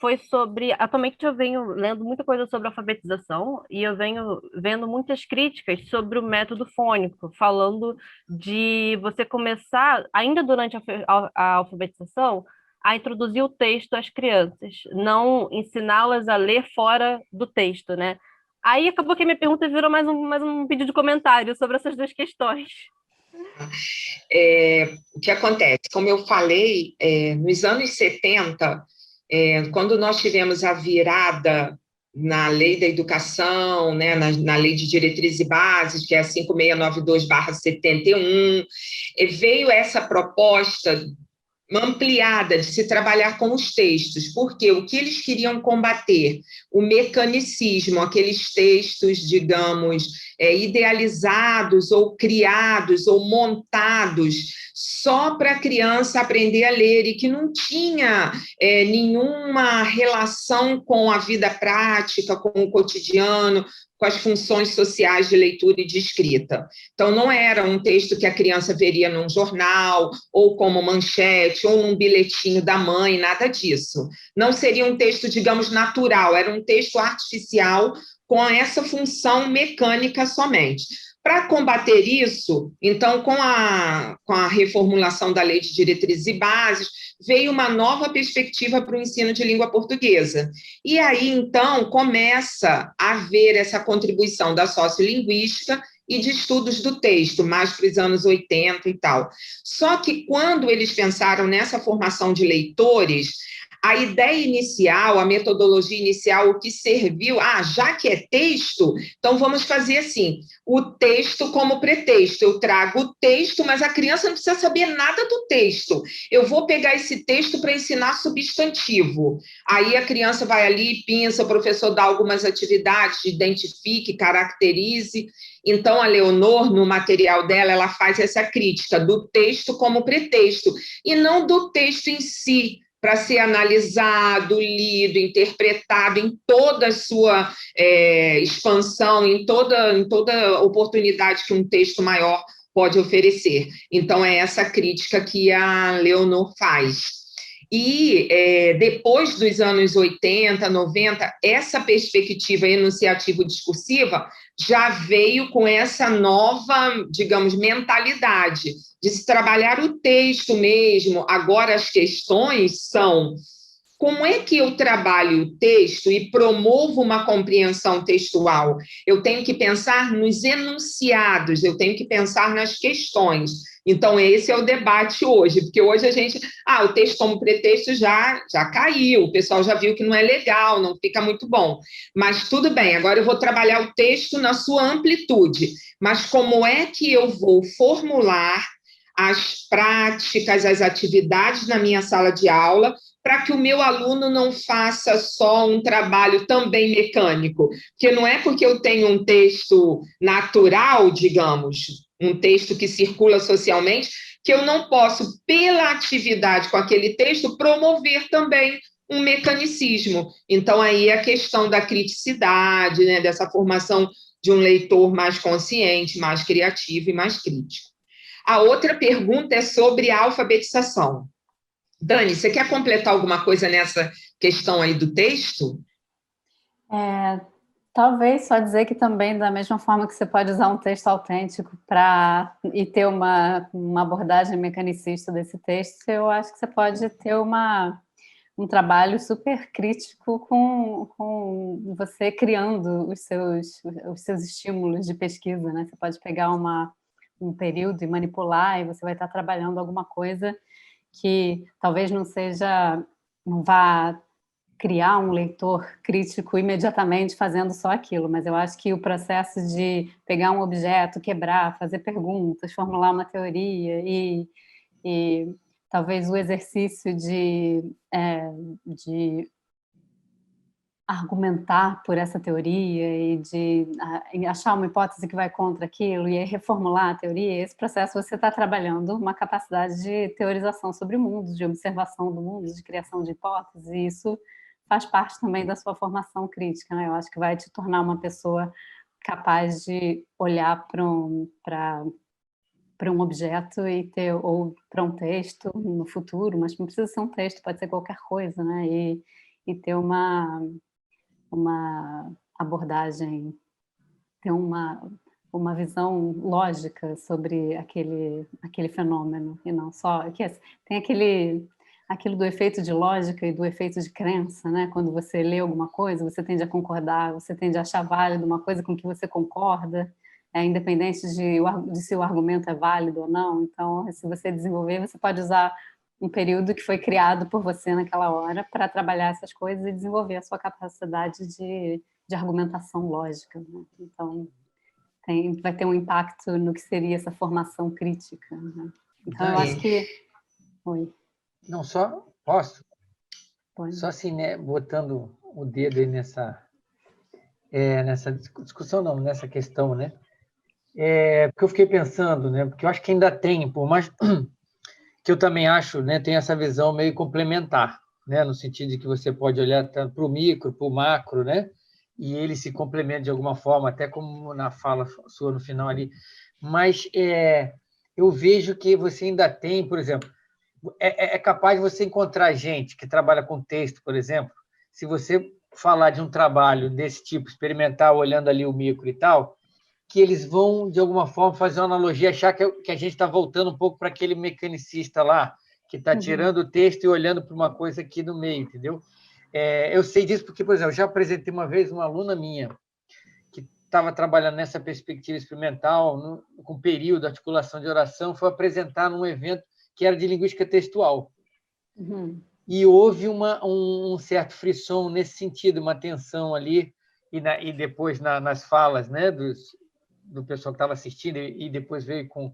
foi sobre... Atualmente eu venho lendo muita coisa sobre alfabetização e eu venho vendo muitas críticas sobre o método fônico, falando de você começar, ainda durante a alfabetização, a introduzir o texto às crianças, não ensiná-las a ler fora do texto, né? Aí acabou que a minha pergunta virou mais um pedido de comentário sobre essas duas questões. O que acontece? Como eu falei, nos anos 70, quando nós tivemos a virada na lei da educação, né, na lei de diretrizes e bases, que é a 5692/71, veio essa proposta ampliada de se trabalhar com os textos, porque o que eles queriam combater? O mecanicismo, aqueles textos, digamos, idealizados ou criados ou montados só para a criança aprender a ler e que não tinha nenhuma relação com a vida prática, com o cotidiano, com as funções sociais de leitura e de escrita. Então, não era um texto que a criança veria num jornal, ou como manchete, ou num bilhetinho da mãe, nada disso. Não seria um texto, digamos, natural, era um texto artificial com essa função mecânica somente. Para combater isso, então, com a reformulação da Lei de Diretrizes e Bases, veio uma nova perspectiva para o ensino de língua portuguesa. E aí, então, começa a haver essa contribuição da sociolinguística e de estudos do texto, mais para os anos 80 e tal. Só que quando eles pensaram nessa formação de leitores, a ideia inicial, a metodologia inicial, o que serviu, já que é texto, então vamos fazer assim, o texto como pretexto. Eu trago o texto, mas a criança não precisa saber nada do texto. Eu vou pegar esse texto para ensinar substantivo. Aí a criança vai ali, pinça, o professor dá algumas atividades, identifique, caracterize. Então, a Leonor, no material dela, ela faz essa crítica do texto como pretexto, e não do texto em si, para ser analisado, lido, interpretado em toda a sua expansão, em toda oportunidade que um texto maior pode oferecer. Então, é essa crítica que a Leonor faz. E depois dos anos 80, 90, essa perspectiva enunciativo-discursiva já veio com essa nova, digamos, mentalidade de se trabalhar o texto mesmo. Agora, as questões são: como é que eu trabalho o texto e promovo uma compreensão textual? Eu tenho que pensar nos enunciados, eu tenho que pensar nas questões. Então, esse é o debate hoje, porque hoje a gente... o texto como pretexto já caiu, o pessoal já viu que não é legal, não fica muito bom. Mas tudo bem, agora eu vou trabalhar o texto na sua amplitude. Mas como é que eu vou formular as práticas, as atividades na minha sala de aula, para que o meu aluno não faça só um trabalho também mecânico? Porque não é porque eu tenho um texto natural, digamos, um texto que circula socialmente, que eu não posso, pela atividade com aquele texto, promover também um mecanicismo. Então, aí a questão da criticidade, né, dessa formação de um leitor mais consciente, mais criativo e mais crítico. A outra pergunta é sobre a alfabetização. Dani, você quer completar alguma coisa nessa questão aí do texto? Talvez só dizer que também, da mesma forma que você pode usar um texto autêntico e ter uma abordagem mecanicista desse texto, eu acho que você pode ter um trabalho super crítico com você criando os seus estímulos de pesquisa, né? Você pode pegar um período e manipular, e você vai estar trabalhando alguma coisa que talvez não vá criar um leitor crítico imediatamente fazendo só aquilo, mas eu acho que o processo de pegar um objeto, quebrar, fazer perguntas, formular uma teoria e talvez o exercício de argumentar por essa teoria e de achar uma hipótese que vai contra aquilo e aí reformular a teoria, esse processo você está trabalhando uma capacidade de teorização sobre o mundo, de observação do mundo, de criação de hipóteses, e isso faz parte também da sua formação crítica, né? Eu acho que vai te tornar uma pessoa capaz de olhar para um objeto ou para um texto no futuro, mas não precisa ser um texto, pode ser qualquer coisa, né? e ter uma abordagem, ter uma visão lógica sobre aquele fenômeno, e não só... Tem aquilo do efeito de lógica e do efeito de crença, né? Quando você lê alguma coisa, você tende a concordar, você tende a achar válido uma coisa com que você concorda, independente de se o argumento é válido ou não. Então, se você desenvolver, você pode usar um período que foi criado por você naquela hora para trabalhar essas coisas e desenvolver a sua capacidade de argumentação lógica, né? Então, vai ter um impacto no que seria essa formação crítica, né? Então, eu acho que... Oi. Não, só posso? Pode. Só assim, né, botando o dedo aí nessa discussão, não, nessa questão, né? Porque eu fiquei pensando, né? Porque eu acho que ainda tem, por mais que eu também acho, né, tem essa visão meio complementar, né? No sentido de que você pode olhar tanto para o micro, para o macro, né? E ele se complementa de alguma forma, até como na fala sua no final ali. Mas eu vejo que você ainda tem, por exemplo, é capaz de você encontrar gente que trabalha com texto, por exemplo, se você falar de um trabalho desse tipo, experimental, olhando ali o micro e tal, que eles vão, de alguma forma, fazer uma analogia, achar que a gente está voltando um pouco para aquele mecanicista lá, que está tirando o texto e olhando para uma coisa aqui no meio, entendeu? Eu sei disso porque, por exemplo, eu já apresentei uma vez uma aluna minha que estava trabalhando nessa perspectiva experimental, com período, articulação de oração, foi apresentar num evento que era de linguística textual. E houve um certo frisson nesse sentido, uma tensão ali, e depois nas falas, né, do pessoal que estava assistindo, e depois veio com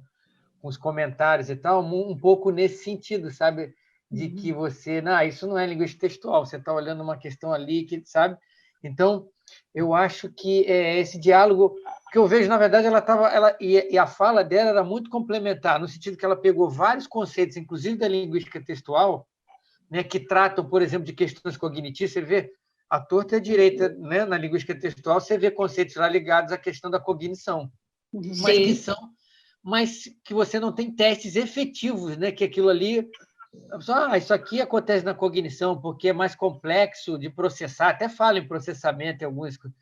os comentários e tal, um pouco nesse sentido, sabe? De que você... isso não é linguística textual, você está olhando uma questão ali, que, sabe? Então, eu acho que esse diálogo... que eu vejo, na verdade, e a fala dela era muito complementar, no sentido que ela pegou vários conceitos, inclusive da linguística textual, né, que tratam, por exemplo, de questões cognitivas. Você vê a torta e a direita, né, na linguística textual, você vê conceitos lá ligados à questão da cognição, mas que você não tem testes efetivos, né, que aquilo ali... isso aqui acontece na cognição porque é mais complexo de processar, até fala em processamento em algumas coisas,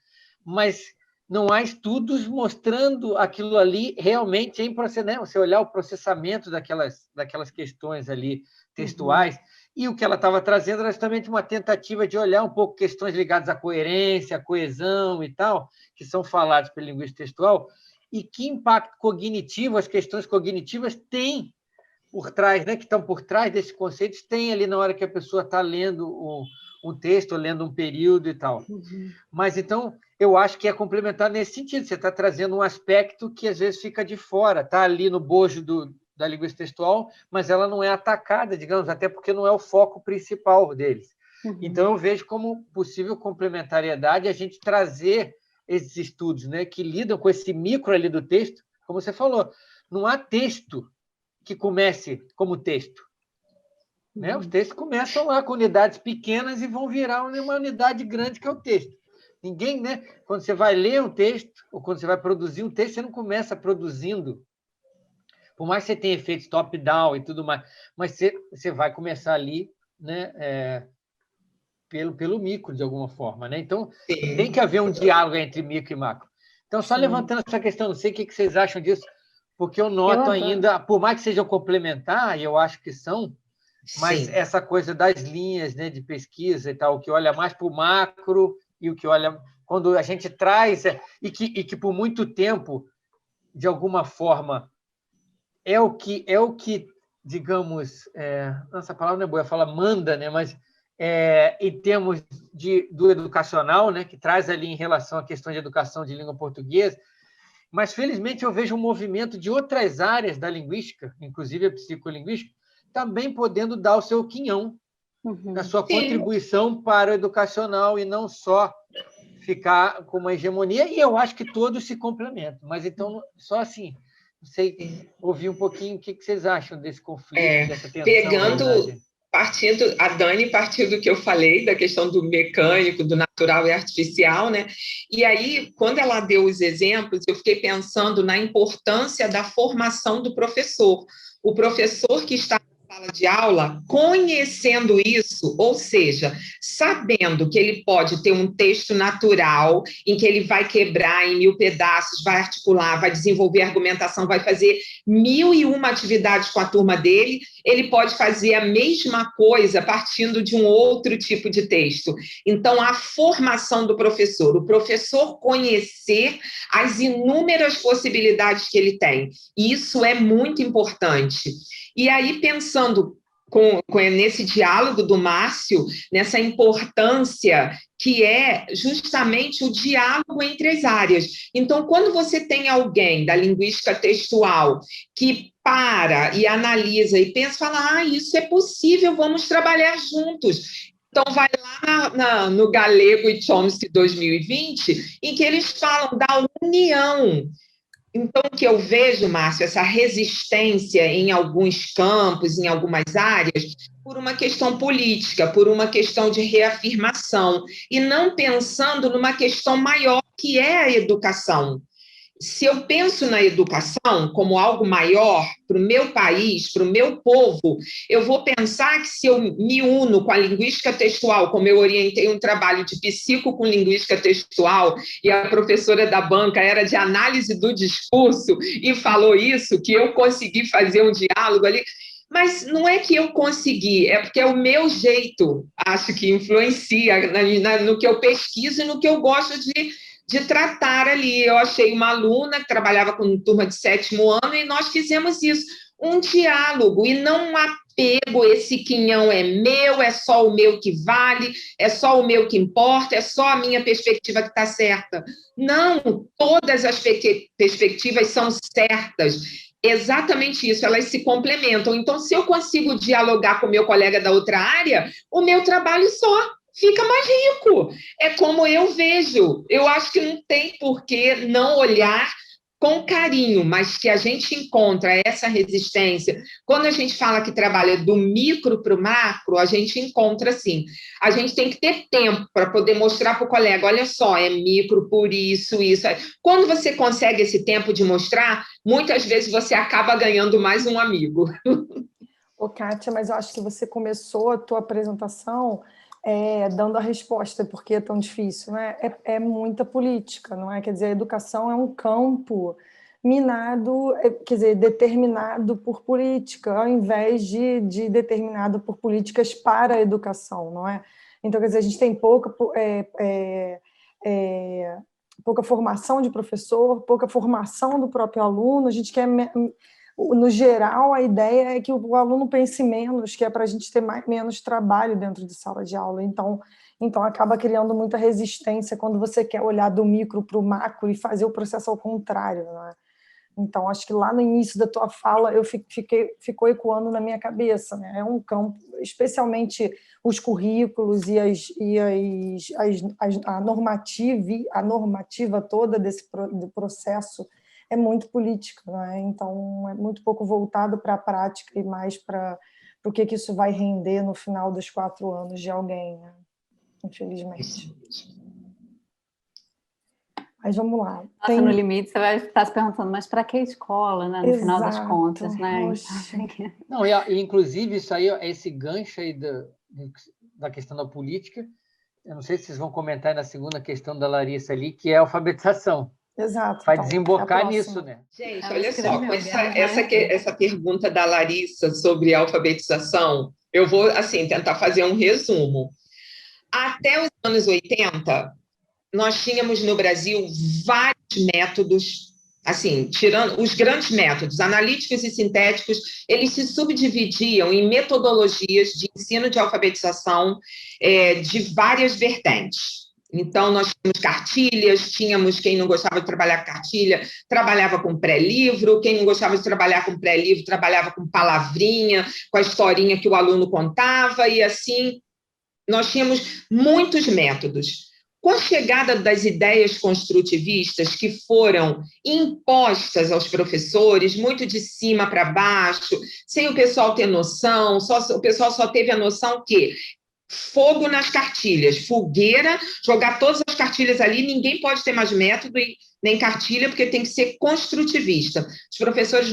mas não há estudos mostrando aquilo ali realmente em processamento, né? Você olhar o processamento daquelas questões ali textuais, e o que ela estava trazendo era justamente uma tentativa de olhar um pouco questões ligadas à coerência, à coesão e tal, que são faladas pela linguística textual, e que impacto cognitivo as questões cognitivas têm por trás, né, que estão por trás desses conceitos, tem ali na hora que a pessoa está lendo um texto, lendo um período e tal. Mas, então, eu acho que é complementar nesse sentido. Você está trazendo um aspecto que, às vezes, fica de fora, está ali no bojo da linguística textual, mas ela não é atacada, digamos, até porque não é o foco principal deles. Então, eu vejo como possível complementariedade a gente trazer esses estudos, né, que lidam com esse micro ali do texto, como você falou. Não há texto que comece como texto. Né? Os textos começam lá com unidades pequenas e vão virar uma unidade grande, que é o texto. Ninguém, né? Quando você vai ler um texto, ou quando você vai produzir um texto, você não começa produzindo. Por mais que você tenha efeitos top-down e tudo mais, mas você vai começar ali, né? Pelo micro, de alguma forma. Né? Então, tem que haver um diálogo entre micro e macro. Então, só levantando essa questão, não sei o que vocês acham disso, porque eu noto ainda, por mais que sejam complementar, e eu acho que são, mas essa coisa das linhas, né, de pesquisa e tal, o que olha mais para o macro e o que olha... Quando a gente traz... E que por muito tempo, de alguma forma, é o que digamos... essa palavra não é boa, fala manda, né, mas em termos do educacional, né, que traz ali em relação à questão de educação de língua portuguesa. Mas, felizmente, eu vejo um movimento de outras áreas da linguística, inclusive a psicolinguística, também podendo dar o seu quinhão na sua contribuição para o educacional e não só ficar com uma hegemonia. E eu acho que todos se complementam. Mas, então, só assim, não sei, ouvir um pouquinho o que vocês acham desse conflito, dessa tensão. A Dani partiu do que eu falei, da questão do mecânico, do natural e artificial, né? E aí, quando ela deu os exemplos, eu fiquei pensando na importância da formação do professor. O professor que está na sala de aula conhecendo isso, ou seja, sabendo que ele pode ter um texto natural, em que ele vai quebrar em 1000 pedaços, vai articular, vai desenvolver argumentação, vai fazer 1001 atividades com a turma dele, ele pode fazer a mesma coisa partindo de um outro tipo de texto. Então, a formação do professor, o professor conhecer as inúmeras possibilidades que ele tem, isso é muito importante. E aí, pensando nesse diálogo do Márcio, nessa importância que é justamente o diálogo entre as áreas. Então, quando você tem alguém da linguística textual que para e analisa e pensa, fala, isso é possível, vamos trabalhar juntos. Então, vai lá no Galego e Chomsky 2020, em que eles falam da união. Então, o que eu vejo, Márcio, essa resistência em alguns campos, em algumas áreas, por uma questão política, por uma questão de reafirmação, e não pensando numa questão maior, que é a educação. Se eu penso na educação como algo maior para o meu país, para o meu povo, eu vou pensar que se eu me uno com a linguística textual, como eu orientei um trabalho de psico com linguística textual, e a professora da banca era de análise do discurso, e falou isso, que eu consegui fazer um diálogo ali, mas não é que eu consegui, é porque é o meu jeito, acho que influencia no que eu pesquiso e no que eu gosto de tratar ali. Eu achei uma aluna que trabalhava com turma de 7º ano e nós fizemos isso, um diálogo e não um apego, esse quinhão é meu, é só o meu que vale, é só o meu que importa, é só a minha perspectiva que está certa. Não, todas as perspectivas são certas. Exatamente isso, elas se complementam. Então, se eu consigo dialogar com o meu colega da outra área, o meu trabalho só fica mais rico. É como eu vejo. Eu acho que não tem por que não olhar com carinho, mas que a gente encontra essa resistência. Quando a gente fala que trabalha do micro para o macro, a gente encontra assim. A gente tem que ter tempo para poder mostrar para o colega, olha só, é micro por isso, isso. Quando você consegue esse tempo de mostrar, muitas vezes você acaba ganhando mais um amigo. Ô, Kátia, mas eu acho que você começou a tua apresentação dando a resposta, porque é tão difícil, né? É muita política, não é? Quer dizer, a educação é um campo minado, quer dizer, determinado por política, ao invés de determinado por políticas para a educação, não é? Então, quer dizer, a gente tem pouca formação de professor, pouca formação do próprio aluno, a gente quer... No geral, a ideia é que o aluno pense menos, que é para a gente ter menos trabalho dentro de sala de aula. Então acaba criando muita resistência quando você quer olhar do micro para o macro e fazer o processo ao contrário, né? Então, acho que lá no início da tua fala ficou ecoando na minha cabeça, né? É um campo, especialmente os currículos e a normativa toda do processo é muito política, né? Então é muito pouco voltado para a prática e mais para o que isso vai render no final dos 4 anos de alguém, né? Infelizmente. Mas vamos lá. No limite, você vai estar se perguntando, mas para que escola, né? No final das contas, né? Não, e inclusive isso aí, esse gancho aí da questão da política, eu não sei se vocês vão comentar na segunda questão da Larissa ali, que é a alfabetização. Exato. Vai desembocar nisso, né? Gente, olha só, com essa pergunta da Larissa sobre alfabetização, eu vou, assim, tentar fazer um resumo. Até os anos 80, nós tínhamos no Brasil vários métodos, assim, tirando os grandes métodos, analíticos e sintéticos, eles se subdividiam em metodologias de ensino de alfabetização de várias vertentes. Então, nós tínhamos cartilhas, tínhamos quem não gostava de trabalhar com cartilha, trabalhava com pré-livro, quem não gostava de trabalhar com pré-livro, trabalhava com palavrinha, com a historinha que o aluno contava, e assim, nós tínhamos muitos métodos. Com a chegada das ideias construtivistas que foram impostas aos professores, muito de cima para baixo, sem o pessoal ter noção, o pessoal só teve a noção que fogo nas cartilhas, fogueira, jogar todas as cartilhas ali, ninguém pode ter mais método nem cartilha, porque tem que ser construtivista. Os professores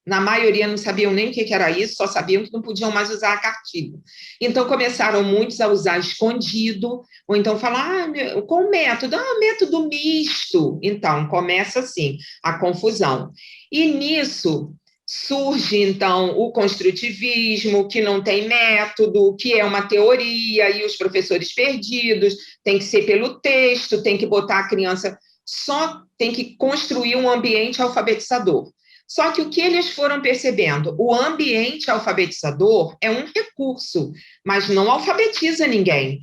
Na maioria não sabiam nem o que era isso, só sabiam que não podiam mais usar a cartilha. Então, começaram muitos a usar escondido, ou então falar, qual método? Método misto. Então, começa assim, a confusão. E nisso surge, então, o construtivismo, que não tem método, que é uma teoria, e os professores perdidos, tem que ser pelo texto, tem que botar a criança, só tem que construir um ambiente alfabetizador. Só que o que eles foram percebendo? O ambiente alfabetizador é um recurso, mas não alfabetiza ninguém.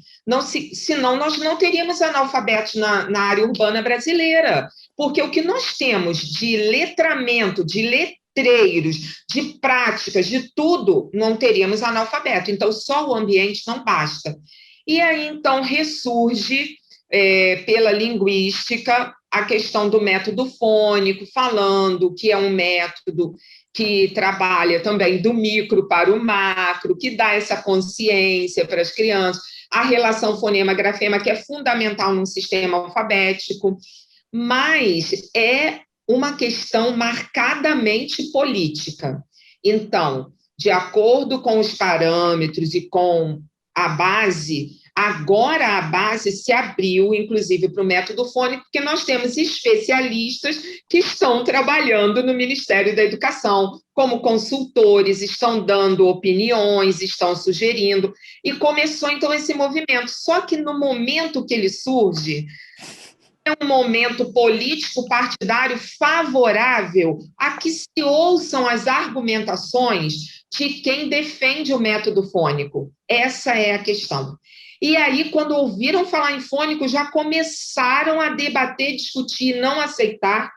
Senão nós não teríamos analfabetos na área urbana brasileira, porque o que nós temos de letramento, de letreiros, de práticas, de tudo, não teríamos analfabeto. Então, só o ambiente não basta. E aí, então, ressurge, pela linguística, a questão do método fônico, falando que é um método que trabalha também do micro para o macro, que dá essa consciência para as crianças, a relação fonema-grafema, que é fundamental num sistema alfabético, mas é uma questão marcadamente política. Então, de acordo com os parâmetros e com a base, agora a base se abriu, inclusive, para o método fônico, porque nós temos especialistas que estão trabalhando no Ministério da Educação, como consultores, estão dando opiniões, estão sugerindo, e começou, então, esse movimento. Só que no momento que ele surge, é um momento político partidário favorável a que se ouçam as argumentações de quem defende o método fônico. Essa é a questão. E aí, quando ouviram falar em fônico, já começaram a debater, discutir, não aceitar,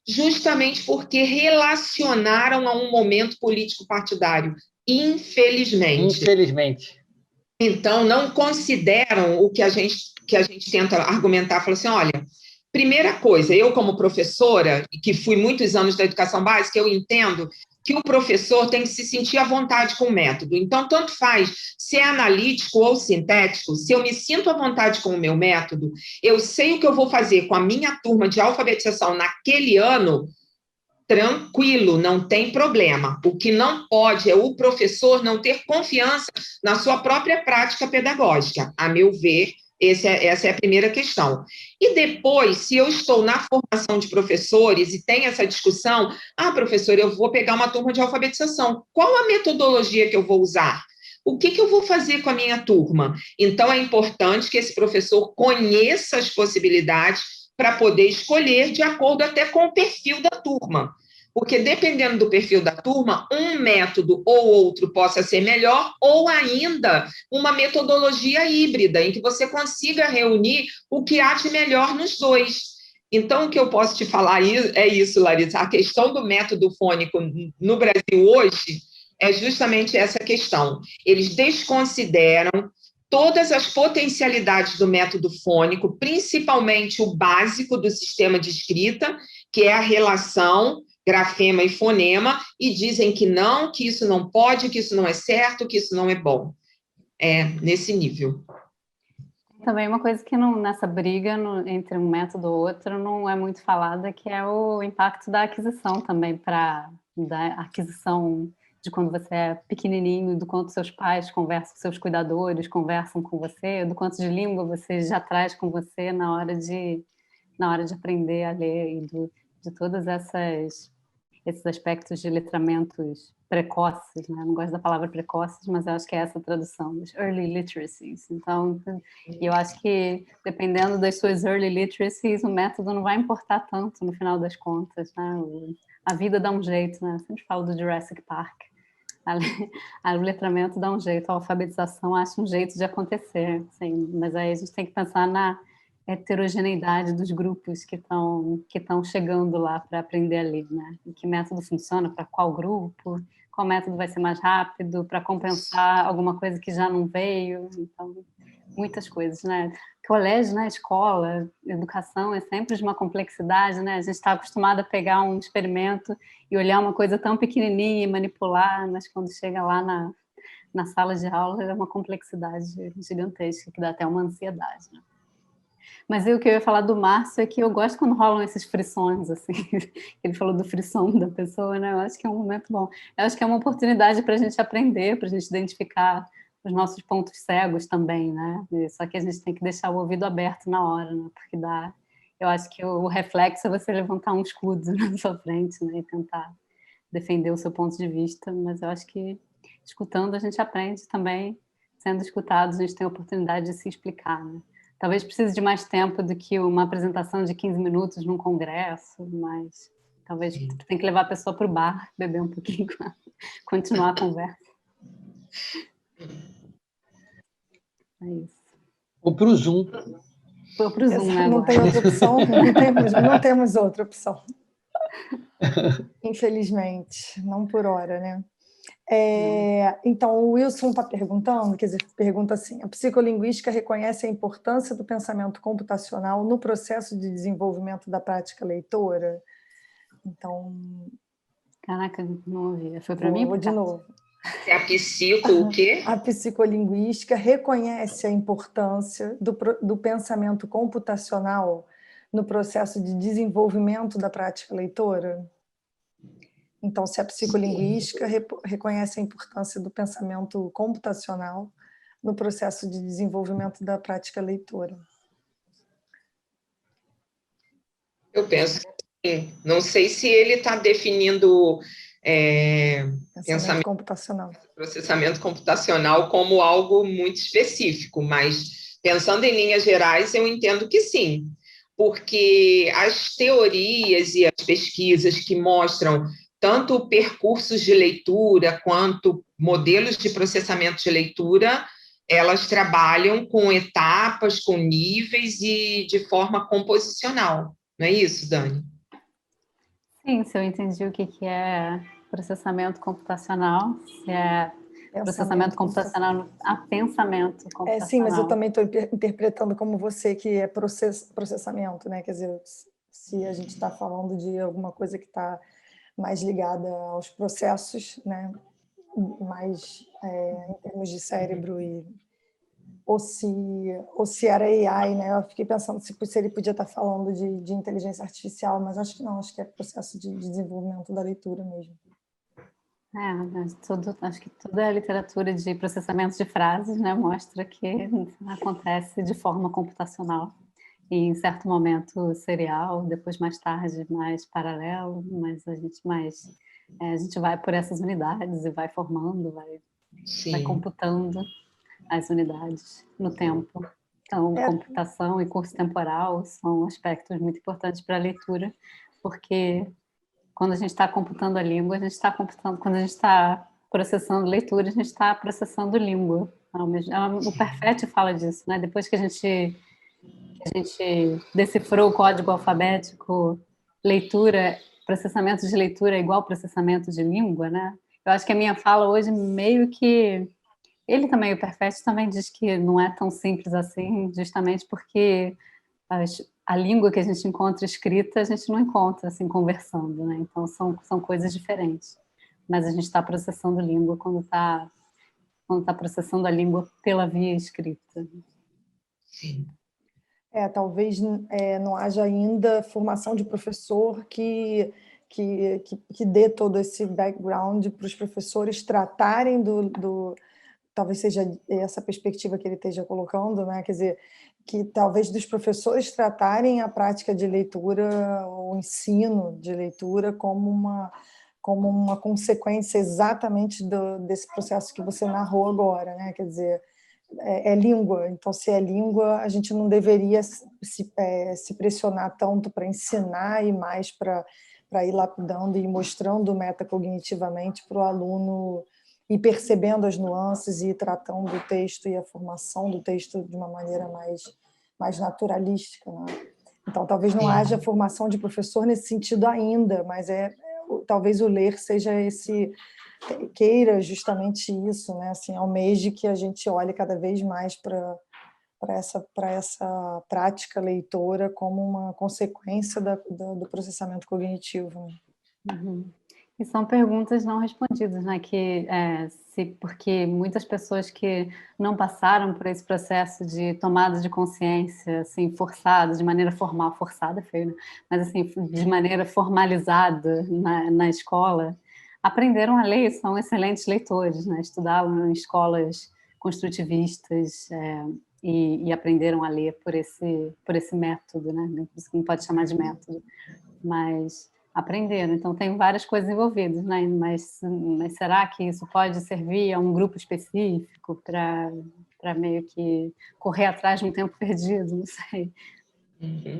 justamente porque relacionaram a um momento político partidário. Infelizmente. Infelizmente. Então, não consideram o que a gente tenta argumentar, fala assim, olha, primeira coisa, eu como professora, que fui muitos anos da educação básica, eu entendo que o professor tem que se sentir à vontade com o método. Então, tanto faz se é analítico ou sintético, se eu me sinto à vontade com o meu método, eu sei o que eu vou fazer com a minha turma de alfabetização naquele ano, tranquilo, não tem problema. O que não pode é o professor não ter confiança na sua própria prática pedagógica. A meu ver, essa é a primeira questão. E depois, se eu estou na formação de professores e tem essa discussão, professor, eu vou pegar uma turma de alfabetização, qual a metodologia que eu vou usar? O que eu vou fazer com a minha turma? Então, é importante que esse professor conheça as possibilidades para poder escolher de acordo até com o perfil da turma. Porque, dependendo do perfil da turma, um método ou outro possa ser melhor, ou ainda uma metodologia híbrida, em que você consiga reunir o que há de melhor nos dois. Então, o que eu posso te falar é isso, Larissa. A questão do método fônico no Brasil hoje é justamente essa questão. Eles desconsideram todas as potencialidades do método fônico, principalmente o básico do sistema de escrita, que é a relação grafema e fonema, e dizem que isso não pode, que isso não é certo, que isso não é bom. É nesse nível. Também uma coisa que nessa briga entre um método ou outro não é muito falada, que é o impacto da aquisição também, da aquisição de quando você é pequenininho, do quanto seus pais conversam, seus cuidadores conversam com você, do quanto de língua você já traz com você na hora de aprender a ler, e de todas esses aspectos de letramentos precoces, né? Não gosto da palavra precoces, mas eu acho que é essa a tradução, dos early literacies. Então, eu acho que, dependendo das suas early literacies, o método não vai importar tanto no final das contas, né? A vida dá um jeito, né? Eu sempre falo do Jurassic Park. O letramento dá um jeito, a alfabetização acha um jeito de acontecer, sim, mas aí a gente tem que pensar na heterogeneidade dos grupos que estão chegando lá para aprender a ler, né? E que método funciona para qual grupo, qual método vai ser mais rápido para compensar alguma coisa que já não veio. Então, muitas coisas, né? Colégio, né? Escola, educação é sempre de uma complexidade, né? A gente está acostumado a pegar um experimento e olhar uma coisa tão pequenininha e manipular, mas quando chega lá na sala de aula é uma complexidade gigantesca que dá até uma ansiedade, né? Mas o que eu ia falar do Márcio é que eu gosto quando rolam esses frições, assim. Ele falou do frisson da pessoa, né? Eu acho que é um momento bom. Eu acho que é uma oportunidade para a gente aprender, para a gente identificar os nossos pontos cegos também, né? Só que a gente tem que deixar o ouvido aberto na hora, né? Porque dá... Eu acho que o reflexo é você levantar um escudo na sua frente, né? E tentar defender o seu ponto de vista. Mas eu acho que escutando a gente aprende também. Sendo escutados, a gente tem a oportunidade de se explicar, né? Talvez precise de mais tempo do que uma apresentação de 15 minutos num congresso, mas talvez tem que levar a pessoa para o bar, beber um pouquinho, continuar a conversa. É isso. Ou para o Zoom. Foi para o Zoom, né? Não tem outra opção, não temos outra opção. Infelizmente, não por hora, né? Então, o Wilson está perguntando, quer dizer, pergunta assim: a psicolinguística reconhece a importância do pensamento computacional no processo de desenvolvimento da prática leitora? Então... Caraca, não ouvi. Foi para mim? Vou de novo. É a psico o quê? A psicolinguística reconhece a importância do pensamento computacional no processo de desenvolvimento da prática leitora? Então, se a psicolinguística reconhece a importância do pensamento computacional no processo de desenvolvimento da prática leitora. Eu penso que não sei se ele está definindo pensamento computacional, processamento computacional como algo muito específico, mas pensando em linhas gerais, eu entendo que sim, porque as teorias e as pesquisas que mostram tanto percursos de leitura quanto modelos de processamento de leitura, elas trabalham com etapas, com níveis e de forma composicional. Não é isso, Dani? Sim, se eu entendi o que é processamento computacional, se é processamento computacional a pensamento computacional. Sim, mas eu também estou interpretando como você, que é processamento, né? Quer dizer, se a gente está falando de alguma coisa que está mais ligada aos processos, né? Mais em termos de cérebro, ou se era AI, né? Eu fiquei pensando se ele podia estar falando de inteligência artificial, mas acho que não, acho que é processo de desenvolvimento da leitura mesmo. Acho que toda a literatura de processamento de frases, né, mostra que acontece de forma computacional. E em certo momento serial, depois mais tarde mais paralelo, mas a gente vai por essas unidades e vai formando, vai computando as unidades no tempo. Então, computação e curso temporal são aspectos muito importantes para a leitura, porque quando a gente está computando a língua, a gente está computando, quando a gente está processando leitura, a gente está processando língua. O Perfetti fala disso, né? Depois que a gente decifrou o código alfabético, processamento de leitura é igual processamento de língua, né? Eu acho que a minha fala hoje meio que... Ele também, o Perfetti, também diz que não é tão simples assim, justamente porque a língua que a gente encontra escrita, a gente não encontra assim conversando, né? Então são coisas diferentes. Mas a gente está processando língua quando está processando a língua pela via escrita. Sim. Talvez não haja ainda formação de professor que dê todo esse background para os professores tratarem talvez seja essa perspectiva que ele esteja colocando, né? Quer dizer, que talvez dos professores tratarem a prática de leitura, o ensino de leitura como uma consequência exatamente desse processo que você narrou agora, né? Quer dizer, é língua, então se é língua, a gente não deveria se pressionar tanto para ensinar e mais para ir lapidando e mostrando metacognitivamente para o aluno e percebendo as nuances e tratando o texto e a formação do texto de uma maneira mais naturalística, né? Então, talvez não haja formação de professor nesse sentido ainda, mas talvez o ler seja queira justamente isso, né? Assim, almeje que a gente olhe cada vez mais para essa prática leitora como uma consequência do processamento cognitivo. Uhum. E são perguntas não respondidas, né? Porque muitas pessoas que não passaram por esse processo de tomada de consciência, assim, forçada, de maneira formal, forçada, é feio, né? Mas assim, de maneira formalizada na escola, aprenderam a ler, são excelentes leitores, né? Estudaram em escolas construtivistas, e aprenderam a ler por esse método, né? Isso que não pode chamar de método, mas aprenderam. Então, tem várias coisas envolvidas, né? Mas será que isso pode servir a um grupo específico para meio que correr atrás de um tempo perdido? Não sei.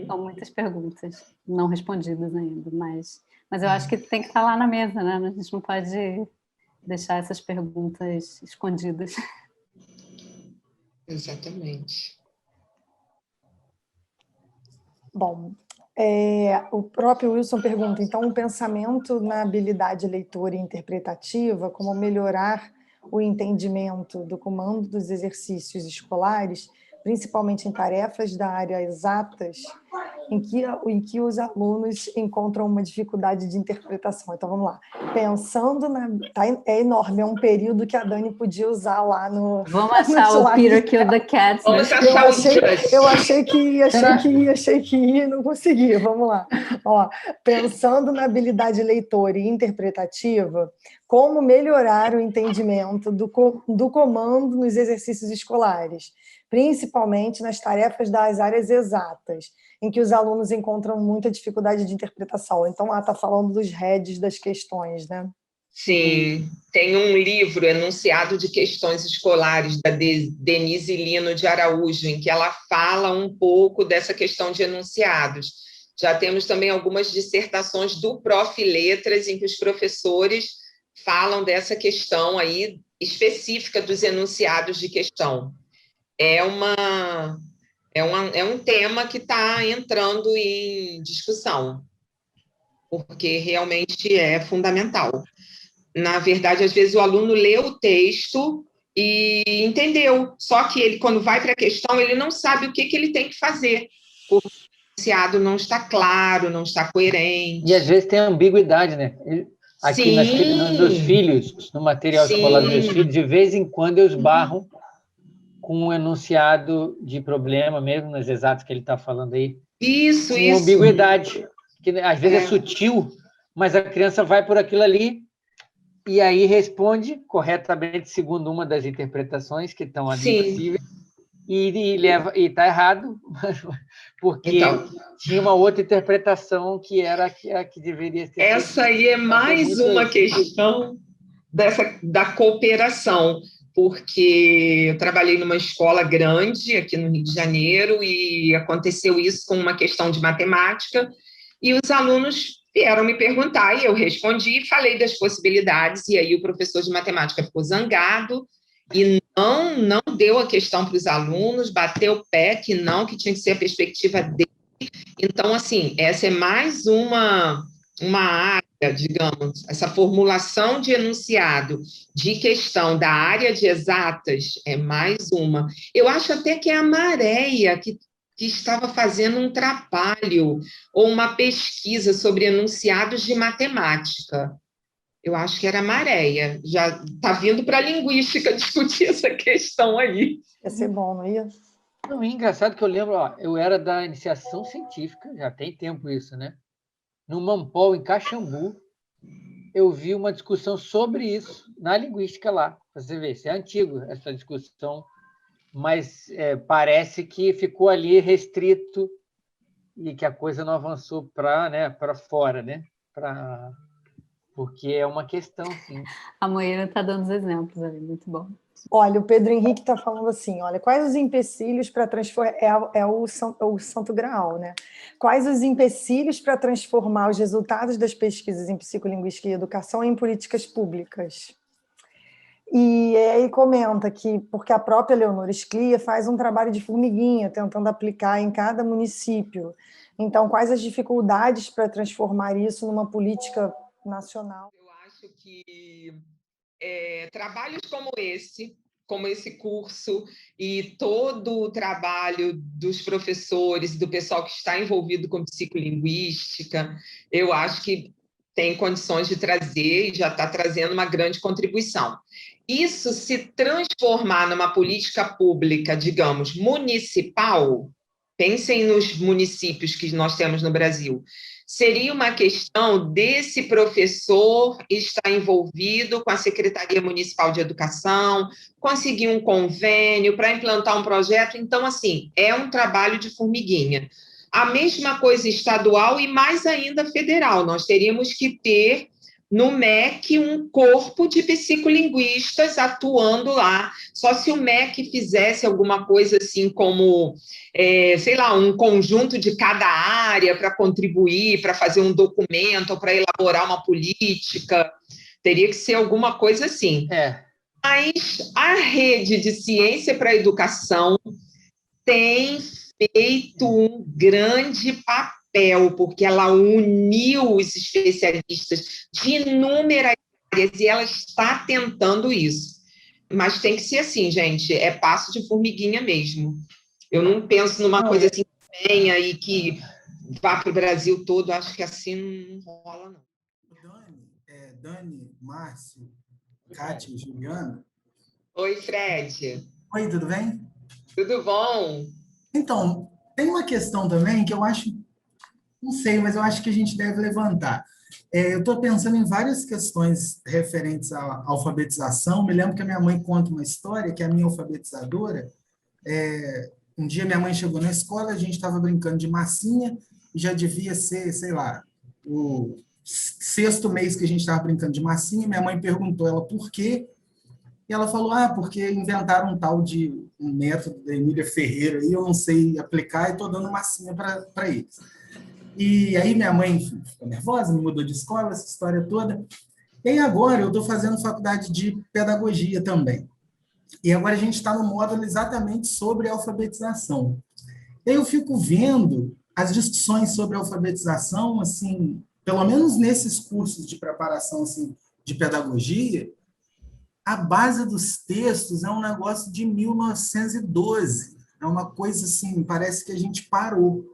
São muitas perguntas não respondidas ainda, mas eu acho que tem que estar lá na mesa, né? A gente não pode deixar essas perguntas escondidas. Exatamente. Bom, o próprio Wilson pergunta, então, um pensamento na habilidade leitora e interpretativa, como melhorar o entendimento do comando dos exercícios escolares, principalmente em tarefas da área exatas, em que os alunos encontram uma dificuldade de interpretação. Então, vamos lá. Pensando é enorme, é um período que a Dani podia usar lá no... Vamos achar o Peter Killed the Cat. Vamos achar o Just. Eu achei que ia, e não consegui. Vamos lá. Ó, pensando na habilidade leitora e interpretativa, como melhorar o entendimento do comando nos exercícios escolares, principalmente nas tarefas das áreas exatas, em que os alunos encontram muita dificuldade de interpretação. Então, lá está falando dos heads das questões, né? Sim, tem um livro, Enunciado de Questões Escolares, da Denise Lino de Araújo, em que ela fala um pouco dessa questão de enunciados. Já temos também algumas dissertações do Prof. Letras, em que os professores falam dessa questão aí específica dos enunciados de questão. É um tema que está entrando em discussão, porque realmente é fundamental. Na verdade, às vezes o aluno lê o texto e entendeu, só que ele, quando vai para a questão, ele não sabe o que ele tem que fazer, porque o enunciado não está claro, não está coerente. E às vezes tem ambiguidade, né? Aqui nos meus filhos, no material escolar dos meus filhos, de vez em quando eu esbarro com um enunciado de problema, mesmo nas exatas que ele está falando aí. Isso. Ambiguidade, que às vezes é sutil, mas a criança vai por aquilo ali e aí responde corretamente segundo uma das interpretações que estão ali possíveis e está errado, porque tinha uma outra interpretação que era a que deveria ser. Essa aí é mais uma questão da cooperação, porque eu trabalhei numa escola grande aqui no Rio de Janeiro e aconteceu isso com uma questão de matemática e os alunos vieram me perguntar e eu respondi e falei das possibilidades e aí o professor de matemática ficou zangado e não deu a questão para os alunos, bateu o pé que tinha que ser a perspectiva dele. Então, assim, essa é mais uma área, digamos, essa formulação de enunciado de questão da área de exatas é mais uma. Eu acho até que é a Maréia que estava fazendo um trabalho ou uma pesquisa sobre enunciados de matemática. Eu acho que era a Maréia. Já está vindo para a linguística discutir essa questão aí. Ia ser bom, não ia? Não, é engraçado que eu lembro, eu era da iniciação científica, já tem tempo isso, né? No Mampol, em Caxambu, eu vi uma discussão sobre isso na linguística lá. Você vê, isso é antigo, essa discussão, mas parece que ficou ali restrito e que a coisa não avançou para fora, né? Porque é uma questão, sim. A Moira está dando os exemplos ali, muito bom. Olha, o Pedro Henrique está falando assim, olha, quais os empecilhos para transformar... o Santo Graal, né? Quais os empecilhos para transformar os resultados das pesquisas em psicolinguística e educação em políticas públicas? E aí comenta que, porque a própria Leonora Sclia faz um trabalho de formiguinha, tentando aplicar em cada município. Então, quais as dificuldades para transformar isso numa política nacional? Eu acho que trabalhos como esse curso e todo o trabalho dos professores e do pessoal que está envolvido com psicolinguística, eu acho que tem condições de trazer e já está trazendo uma grande contribuição. Isso se transformar numa política pública, digamos, municipal, pensem nos municípios que nós temos no Brasil, seria uma questão desse professor estar envolvido com a Secretaria Municipal de Educação, conseguir um convênio para implantar um projeto. Então, assim, é um trabalho de formiguinha. A mesma coisa estadual e mais ainda federal. Nós teríamos que ter no MEC um corpo de psicolinguistas atuando lá. Só se o MEC fizesse alguma coisa assim como, sei lá, um conjunto de cada área para contribuir, para fazer um documento, ou para elaborar uma política. Teria que ser alguma coisa assim. Mas a rede de ciência para a educação tem feito um grande papel, porque ela uniu os especialistas de inúmeras áreas e ela está tentando isso. Mas tem que ser assim, gente, é passo de formiguinha mesmo. Eu não penso numa coisa assim que venha e que vá para o Brasil todo, acho que assim não rola, não. Dani, Márcio, Kátia, Juliana. Oi, Fred. Oi, tudo bem? Tudo bom? Então, tem uma questão também que eu acho, não sei, mas eu acho que a gente deve levantar. Eu estou pensando em várias questões referentes à alfabetização. Me lembro que a minha mãe conta uma história, que a minha alfabetizadora, um dia minha mãe chegou na escola, a gente estava brincando de massinha, e já devia ser, sei lá, o 6º mês que a gente estava brincando de massinha. Minha mãe perguntou ela por quê, e ela falou, porque inventaram um método da Emília Ferreira, e eu não sei aplicar, e estou dando massinha para eles. E aí minha mãe ficou nervosa, me mudou de escola, essa história toda. E aí agora eu estou fazendo faculdade de pedagogia também. E agora a gente está no módulo exatamente sobre alfabetização. E aí eu fico vendo as discussões sobre alfabetização, assim, pelo menos nesses cursos de preparação assim, de pedagogia, a base dos textos é um negócio de 1912. É uma coisa assim, parece que a gente parou.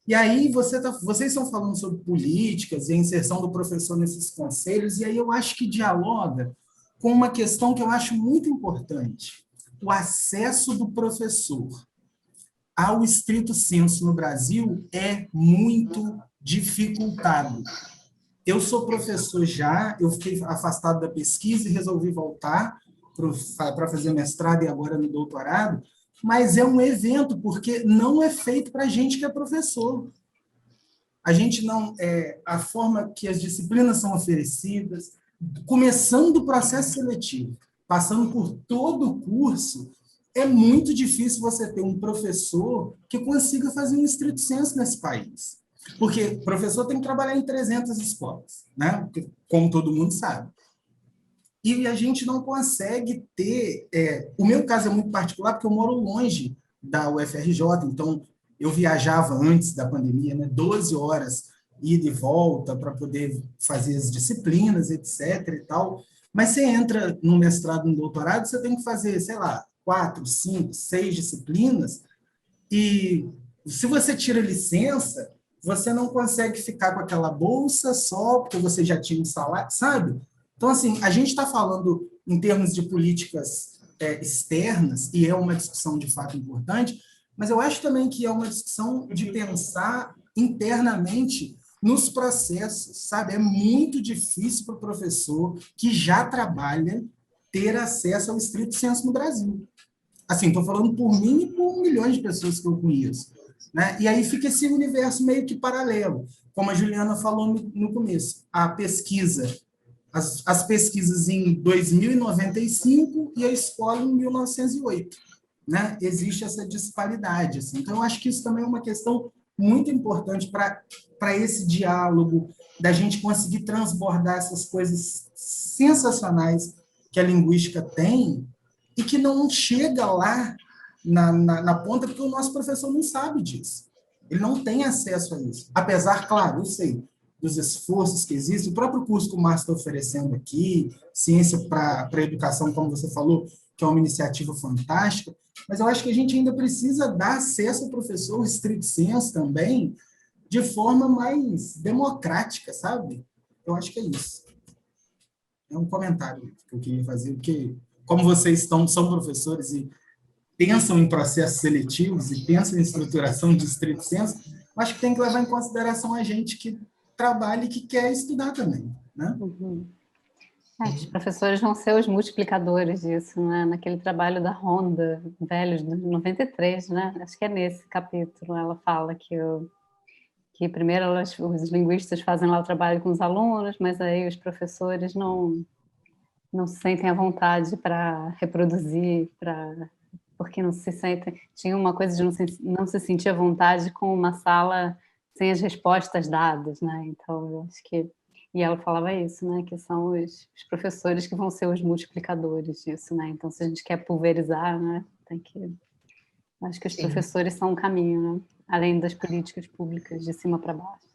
E aí vocês estão falando sobre políticas e a inserção do professor nesses conselhos, e aí eu acho que dialoga com uma questão que eu acho muito importante. O acesso do professor ao estrito sensu no Brasil é muito dificultado. Eu sou professor já, eu fiquei afastado da pesquisa e resolvi voltar para fazer mestrado e agora no doutorado, mas é um evento, porque não é feito para a gente que é professor. A gente não... a forma que as disciplinas são oferecidas, começando do processo seletivo, passando por todo o curso, é muito difícil você ter um professor que consiga fazer um estrito sensu nesse país. Porque o professor tem que trabalhar em 300 escolas, né? Como todo mundo sabe. E a gente não consegue ter... o meu caso é muito particular, porque eu moro longe da UFRJ, então eu viajava antes da pandemia, né, 12 horas ida e volta para poder fazer as disciplinas, etc. e tal. Mas você entra no mestrado, no doutorado, você tem que fazer, sei lá, 4, 5, 6 disciplinas, e se você tira licença, você não consegue ficar com aquela bolsa só porque você já tinha um salário, sabe? Então, assim, a gente está falando em termos de políticas externas, e é uma discussão de fato importante, mas eu acho também que é uma discussão de pensar internamente nos processos, sabe? É muito difícil para o professor que já trabalha ter acesso ao estrito sensu no Brasil. Assim, estou falando por mim e por milhões de pessoas que eu conheço, né? E aí fica esse universo meio que paralelo, como a Juliana falou no começo, a pesquisa, as pesquisas em 2095 e a escola em 1908, né? Existe essa disparidade, assim. Então eu acho que isso também é uma questão muito importante para esse diálogo, da gente conseguir transbordar essas coisas sensacionais que a linguística tem e que não chega lá na ponta, porque o nosso professor não sabe disso. Ele não tem acesso a isso. Apesar, claro, eu sei, dos esforços que existem, o próprio curso que o Márcio está oferecendo aqui, Ciência para a Educação, como você falou, que é uma iniciativa fantástica, mas eu acho que a gente ainda precisa dar acesso ao professor estrito sensu também, de forma mais democrática, sabe? Eu acho que é isso. É um comentário que eu queria fazer, porque como vocês são professores e pensam em processos seletivos e pensam em estruturação de estrito senso, acho que tem que levar em consideração a gente que trabalha e que quer estudar também, né? Uhum. Os professores vão ser os multiplicadores disso, né? Naquele trabalho da Honda, Velhos, de 93, né? Acho que é nesse capítulo, ela fala que primeiro os linguistas fazem lá o trabalho com os alunos, mas aí os professores não se sentem à vontade para reproduzir, porque não se sentem... Tinha uma coisa de não se sentir à vontade com uma sala sem as respostas dadas, né? Então, eu acho que... E ela falava isso, né? Que são os professores que vão ser os multiplicadores disso, né? Então, se a gente quer pulverizar, né? Acho que os professores são um caminho, né? Além das políticas públicas de cima para baixo.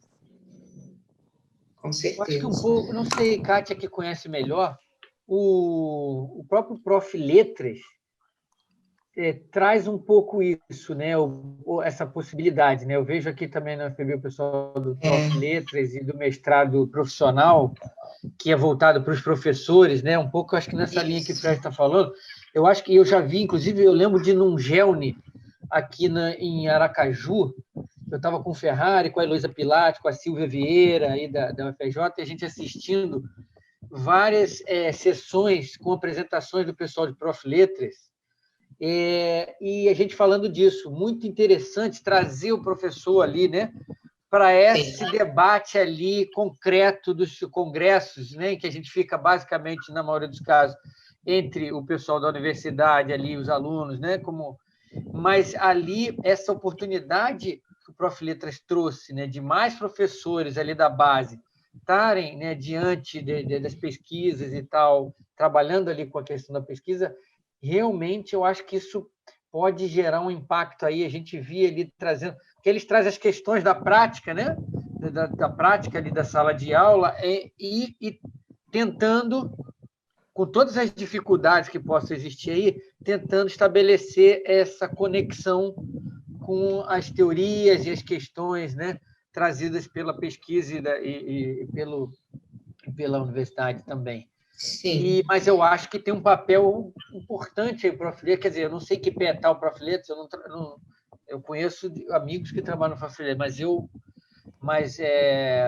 Com certeza. Eu acho que um pouco, não sei, Kátia que conhece melhor, o próprio Prof. Letras traz um pouco isso, né? Essa possibilidade, né? Eu vejo aqui também na UFPB o pessoal do Prof. Letras e do mestrado profissional, que é voltado para os professores, né? Um pouco, acho que nessa linha que o Fred está falando. Eu acho que eu já vi, inclusive, eu lembro de num Gelne aqui em Aracaju, eu estava com o Ferrari, com a Heloísa Pilate, com a Silvia Vieira, aí da UFRJ, e a gente assistindo várias sessões com apresentações do pessoal de Prof. Letras, e a gente falando disso, muito interessante trazer o professor ali, né, para esse debate ali concreto dos congressos, né, em que a gente fica basicamente, na maioria dos casos, entre o pessoal da universidade ali, os alunos, né, mas ali essa oportunidade que o Prof. Letras trouxe, né, de mais professores ali da base estarem, né, diante das pesquisas e tal, trabalhando ali com a questão da pesquisa, realmente eu acho que isso pode gerar um impacto aí. A gente via ali trazendo, porque eles trazem as questões da prática, né, da prática ali da sala de aula e tentando, com todas as dificuldades que possam existir aí, tentando estabelecer essa conexão com as teorias e as questões, né, trazidas pela pesquisa e pela universidade também. Sim. Mas eu acho que tem um papel importante aí o Prof. Letras, quer dizer, eu não sei que pé está o Prof. Letras, eu conheço amigos que trabalham no Prof. Letras, mas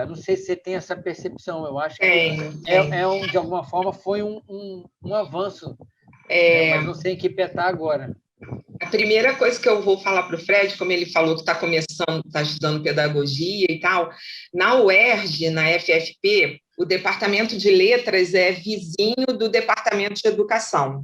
não sei se você tem essa percepção. Eu acho que de alguma forma foi um avanço, mas não sei em que pé está agora. A primeira coisa que eu vou falar para o Fred, como ele falou que está começando, está estudando pedagogia e tal, na UERJ, na FFP, o departamento de letras é vizinho do departamento de educação,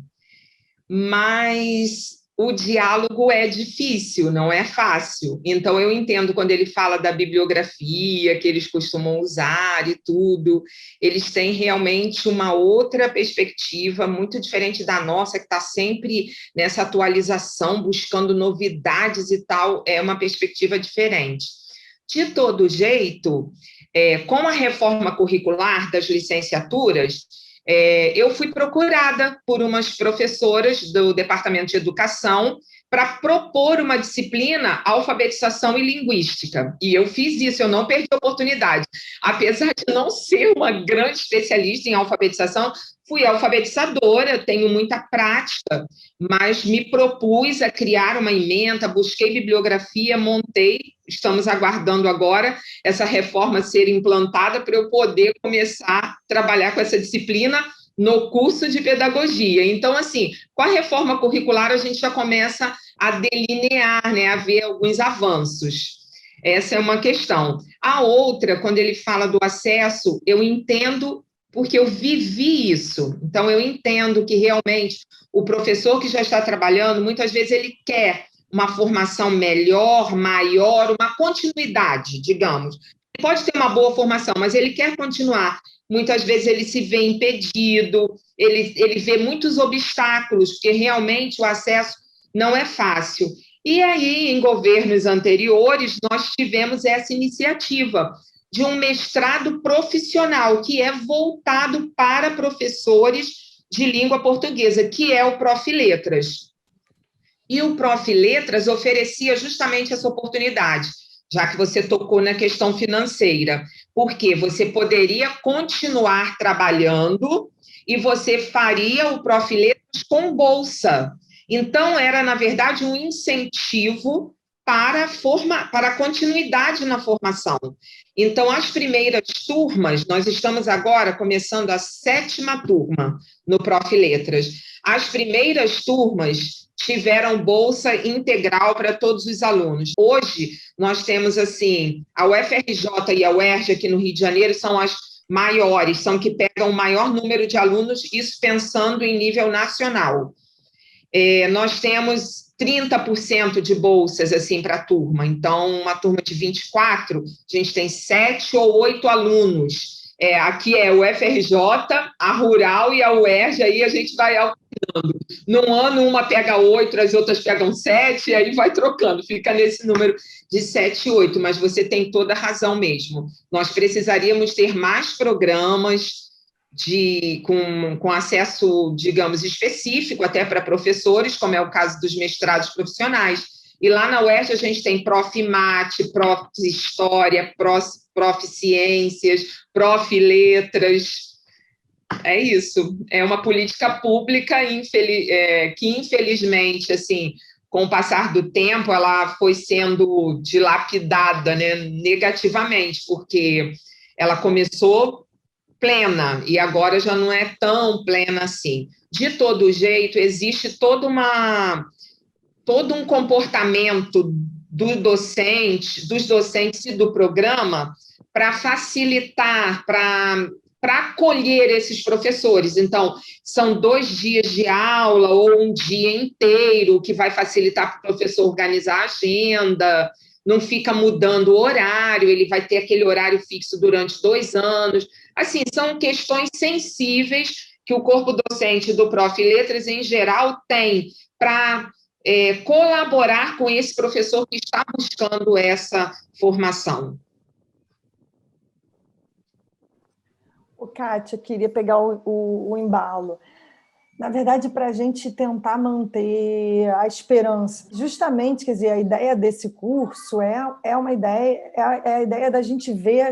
mas o diálogo é difícil, não é fácil. Então, eu entendo quando ele fala da bibliografia que eles costumam usar e tudo, eles têm realmente uma outra perspectiva, muito diferente da nossa, que está sempre nessa atualização, buscando novidades e tal, é uma perspectiva diferente. De todo jeito, com a reforma curricular das licenciaturas, eu fui procurada por umas professoras do Departamento de Educação para propor uma disciplina alfabetização e linguística. E eu fiz isso, eu não perdi a oportunidade. Apesar de não ser uma grande especialista em alfabetização, fui alfabetizadora, tenho muita prática, mas me propus a criar uma ementa, busquei bibliografia, montei, estamos aguardando agora essa reforma ser implantada para eu poder começar a trabalhar com essa disciplina no curso de pedagogia. Então, assim, com a reforma curricular, a gente já começa a delinear, né, a ver alguns avanços. Essa é uma questão. A outra, quando ele fala do acesso, eu entendo, porque eu vivi isso. Então, eu entendo que realmente o professor que já está trabalhando, muitas vezes ele quer uma formação melhor, maior, uma continuidade, digamos. Ele pode ter uma boa formação, mas ele quer continuar. Muitas vezes ele se vê impedido, ele vê muitos obstáculos, porque realmente o acesso não é fácil. E aí, em governos anteriores, nós tivemos essa iniciativa de um mestrado profissional, que é voltado para professores de língua portuguesa, que é o Prof. Letras. E o Prof. Letras oferecia justamente essa oportunidade já que você tocou na questão financeira, porque você poderia continuar trabalhando e você faria o Profiletras com bolsa. Então, era, na verdade, um incentivo para a continuidade na formação. Então, as primeiras turmas, nós estamos agora começando a 7ª turma no Profiletras. As primeiras turmas tiveram bolsa integral para todos os alunos. Hoje, nós temos, assim, a UFRJ e a UERJ aqui no Rio de Janeiro são as maiores, são que pegam o maior número de alunos, isso pensando em nível nacional. Nós temos 30% de bolsas, assim, para a turma. Então, uma turma de 24, a gente tem 7 ou 8 alunos. Aqui é o FRJ, a Rural e a UERJ, aí a gente vai alternando. Num ano, uma pega 8, as outras pegam 7, e aí vai trocando, fica nesse número de 7 e 8, mas você tem toda a razão mesmo. Nós precisaríamos ter mais programas com acesso, digamos, específico até para professores, como é o caso dos mestrados profissionais. E lá na UERJ a gente tem Prof. Mate, Prof. História, Prof. Ciências, Prof. Letras. É isso. É uma política pública que, infelizmente, assim, com o passar do tempo, ela foi sendo dilapidada, né, negativamente, porque ela começou plena, e agora já não é tão plena assim. De todo jeito, existe todo um comportamento dos docentes e do programa para facilitar, para acolher esses professores. Então, são 2 dias de aula ou um dia inteiro que vai facilitar para o professor organizar a agenda, não fica mudando o horário, ele vai ter aquele horário fixo durante 2 anos. Assim, são questões sensíveis que o corpo docente do Profiletras, em geral, tem para colaborar com esse professor que está buscando essa formação. Kátia, queria pegar o embalo. Na verdade, para a gente tentar manter a esperança. Justamente, quer dizer, a ideia desse curso é uma ideia, é a ideia da gente ver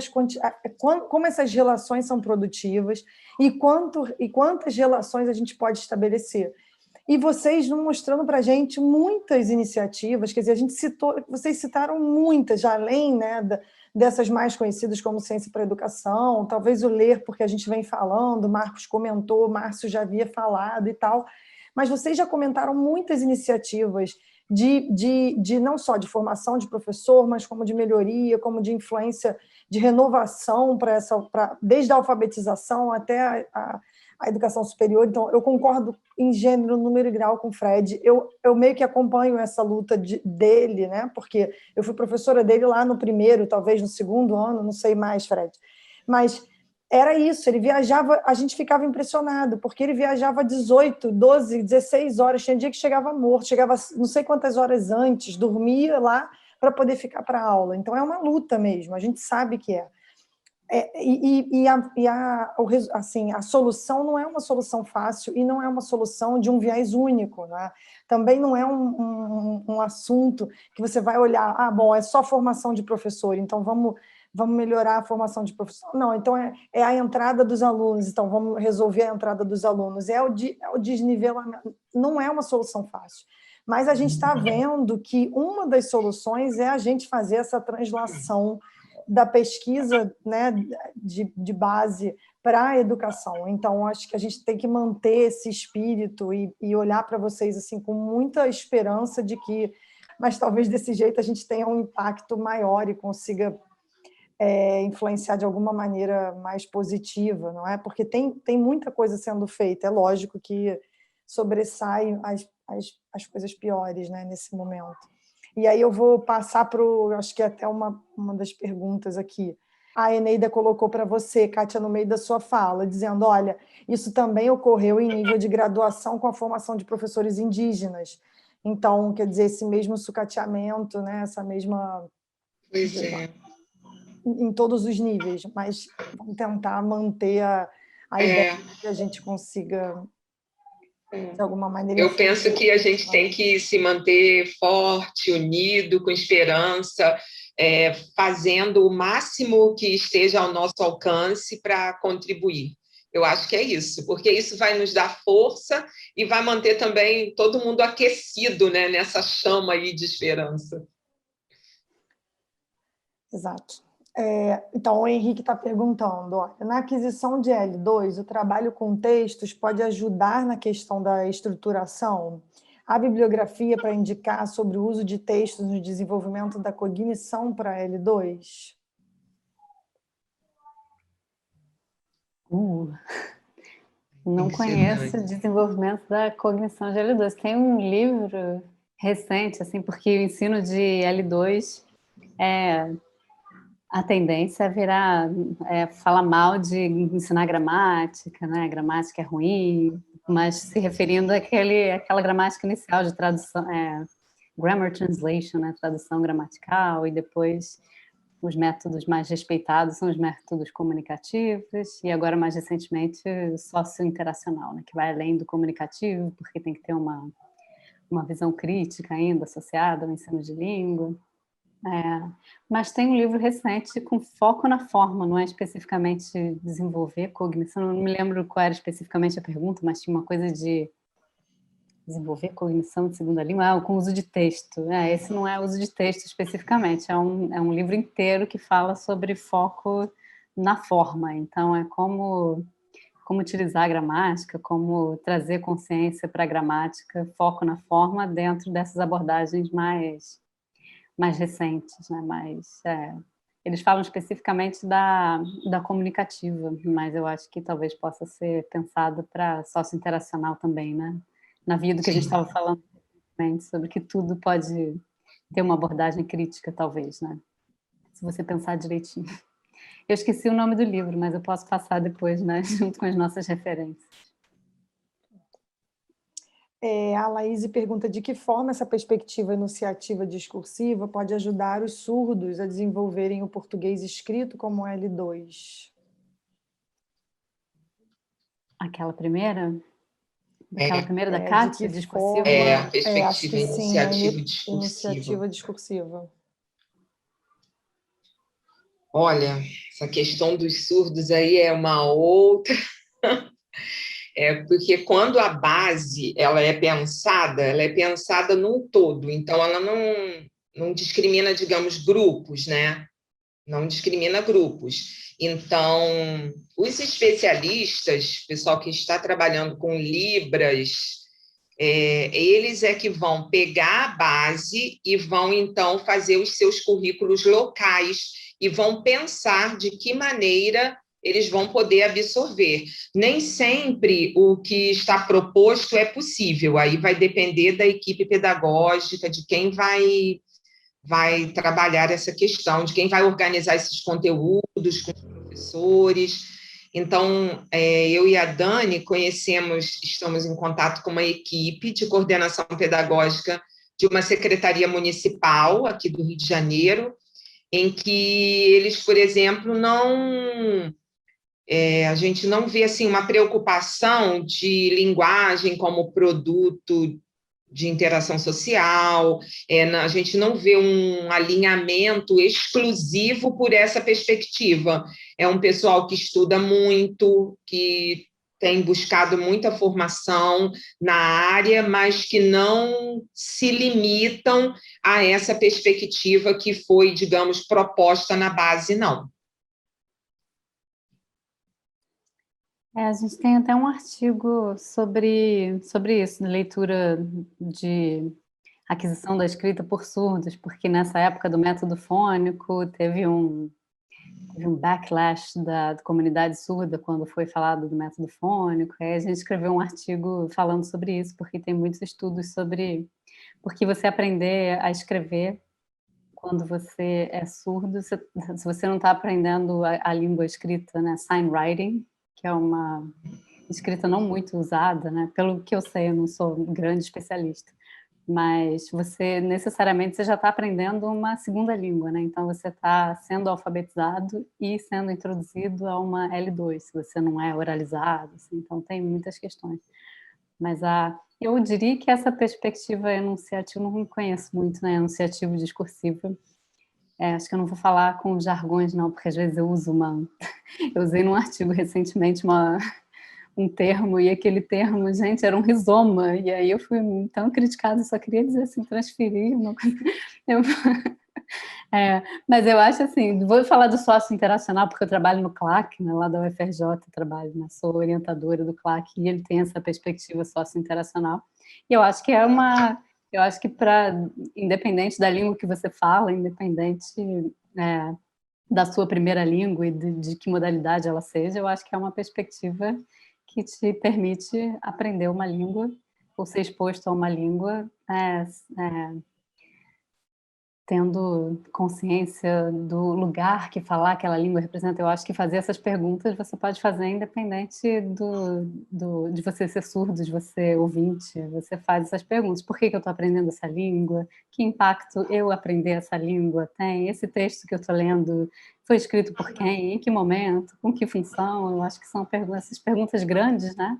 como essas relações são produtivas e quantas relações a gente pode estabelecer. E vocês vão mostrando para a gente muitas iniciativas, quer dizer, vocês citaram muitas, já além, né, dessas mais conhecidas como Ciência para a Educação, talvez o Ler, porque a gente vem falando, Marcos comentou, Márcio já havia falado e tal, mas vocês já comentaram muitas iniciativas de não só de formação de professor, mas como de melhoria, como de influência, de renovação desde a alfabetização até a educação superior. Então, eu concordo em gênero, número e grau com o Fred. Eu meio que acompanho essa luta dele, né? Porque eu fui professora dele lá no primeiro, talvez no segundo ano, não sei mais, Fred. Mas era isso, ele viajava, a gente ficava impressionado, porque ele viajava 18, 12, 16 horas, tinha dia que chegava morto, chegava não sei quantas horas antes, dormia lá para poder ficar para a aula. Então, é uma luta mesmo, a gente sabe que é. Assim, a solução não é uma solução fácil e não é uma solução de um viés único, né? Também não é um assunto que você vai olhar, bom, é só formação de professor, então vamos melhorar a formação de professor. Não, então é a entrada dos alunos, então vamos resolver a entrada dos alunos, é o desnivelamento, não é uma solução fácil. Mas a gente está vendo que uma das soluções é a gente fazer essa translação da pesquisa, né, de base para a educação. Então, acho que a gente tem que manter esse espírito e olhar para vocês assim com muita esperança de que, mas talvez desse jeito a gente tenha um impacto maior e consiga influenciar de alguma maneira mais positiva, não é? Porque tem muita coisa sendo feita, é lógico que sobressai as coisas piores, né, nesse momento. E aí eu vou passar para acho que até uma das perguntas aqui. A Eneida colocou para você, Kátia, no meio da sua fala, dizendo, olha, isso também ocorreu em nível de graduação com a formação de professores indígenas. Então, quer dizer, esse mesmo sucateamento, né, essa mesma... Pois é. Em todos os níveis, mas vamos tentar manter a ideia que a gente consiga... de alguma maneira. Eu penso que a gente tem que se manter forte, unido, com esperança. fazendo o máximo que esteja ao nosso alcance para contribuir. Eu acho que é isso, porque isso vai nos dar força e vai manter também todo mundo aquecido, né, nessa chama aí de esperança. Exato. Então, o Henrique está perguntando, olha, na aquisição de L2, o trabalho com textos pode ajudar na questão da estruturação? Há bibliografia para indicar sobre o uso de textos no desenvolvimento da cognição para L2? Não conheço o desenvolvimento da cognição de L2. Tem um livro recente, assim, porque o ensino de L2 a tendência é virar, falar mal de ensinar gramática, né? Gramática é ruim, mas se referindo àquela gramática inicial de tradução, grammar translation, né? Tradução gramatical, e depois os métodos mais respeitados são os métodos comunicativos, e agora, mais recentemente, o socio-interacional, né? Que vai além do comunicativo, porque tem que ter uma visão crítica ainda associada ao ensino de língua. Mas tem um livro recente com foco na forma, não é especificamente desenvolver cognição, não me lembro qual era especificamente a pergunta, mas tinha uma coisa de desenvolver cognição de segunda língua, com uso de texto. Esse não é uso de texto especificamente, é um livro inteiro que fala sobre foco na forma, então é como utilizar a gramática, como trazer consciência para a gramática, foco na forma dentro dessas abordagens mais recentes, né? Eles falam especificamente da comunicativa, mas eu acho que talvez possa ser pensado para socio-interacional também, né? Na via do que a gente estava falando sobre que tudo pode ter uma abordagem crítica, talvez, né? Se você pensar direitinho. Eu esqueci o nome do livro, mas eu posso passar depois, né? Junto com as nossas referências. A Laís pergunta de que forma essa perspectiva enunciativa discursiva pode ajudar os surdos a desenvolverem o português escrito como L2. Aquela primeira? Aquela primeira da Kátia, discursiva? A perspectiva enunciativa discursiva. Olha, essa questão dos surdos aí é uma outra... porque quando a base ela é pensada num todo, então ela não discrimina, digamos, grupos, né? Não discrimina grupos. Então, os especialistas, pessoal que está trabalhando com Libras, eles que vão pegar a base e vão, então, fazer os seus currículos locais e vão pensar de que maneira eles vão poder absorver. Nem sempre o que está proposto é possível, aí vai depender da equipe pedagógica, de quem vai trabalhar essa questão, de quem vai organizar esses conteúdos com os professores. Então, eu e a Dani estamos em contato com uma equipe de coordenação pedagógica de uma secretaria municipal aqui do Rio de Janeiro, em que eles, por exemplo, a gente não vê assim, uma preocupação de linguagem como produto de interação social, a gente não vê um alinhamento exclusivo por essa perspectiva. É um pessoal que estuda muito, que tem buscado muita formação na área, mas que não se limitam a essa perspectiva que foi, digamos, proposta na base, não. A gente tem até um artigo sobre isso, leitura de aquisição da escrita por surdos, porque nessa época do método fônico teve um backlash da comunidade surda quando foi falado do método fônico. Aí a gente escreveu um artigo falando sobre isso, porque tem muitos estudos sobre porque você aprender a escrever quando você é surdo, se você não está aprendendo a língua escrita, né, sign writing, que é uma escrita não muito usada, né? Pelo que eu sei, eu não sou um grande especialista, mas necessariamente você já está aprendendo uma segunda língua, né? Então você está sendo alfabetizado e sendo introduzido a uma L2, se você não é oralizado, assim, então tem muitas questões. Mas eu diria que essa perspectiva enunciativa, não conheço muito, né? Enunciativo discursivo, acho que eu não vou falar com jargões, não, porque às vezes eu uso eu usei num artigo recentemente um termo, e aquele termo, gente, era um rizoma, e aí eu fui tão criticada, só queria dizer assim, transferir, eu, mas eu acho assim, vou falar do sócio interacional, porque eu trabalho no CLAC, né, lá da UFRJ, trabalho, né, sou orientadora do CLAC, e ele tem essa perspectiva sócio interacional, e eu acho que eu acho que independente da língua que você fala, independente da sua primeira língua e de que modalidade ela seja, eu acho que é uma perspectiva que te permite aprender uma língua ou ser exposto a uma língua tendo consciência do lugar que falar aquela língua representa. Eu acho que fazer essas perguntas você pode fazer independente de você ser surdo, de você ouvinte, você faz essas perguntas. Por que eu estou aprendendo essa língua? Que impacto eu aprender essa língua tem? Esse texto que eu estou lendo foi escrito por quem? Em que momento? Com que função? Eu acho que são essas perguntas grandes, né?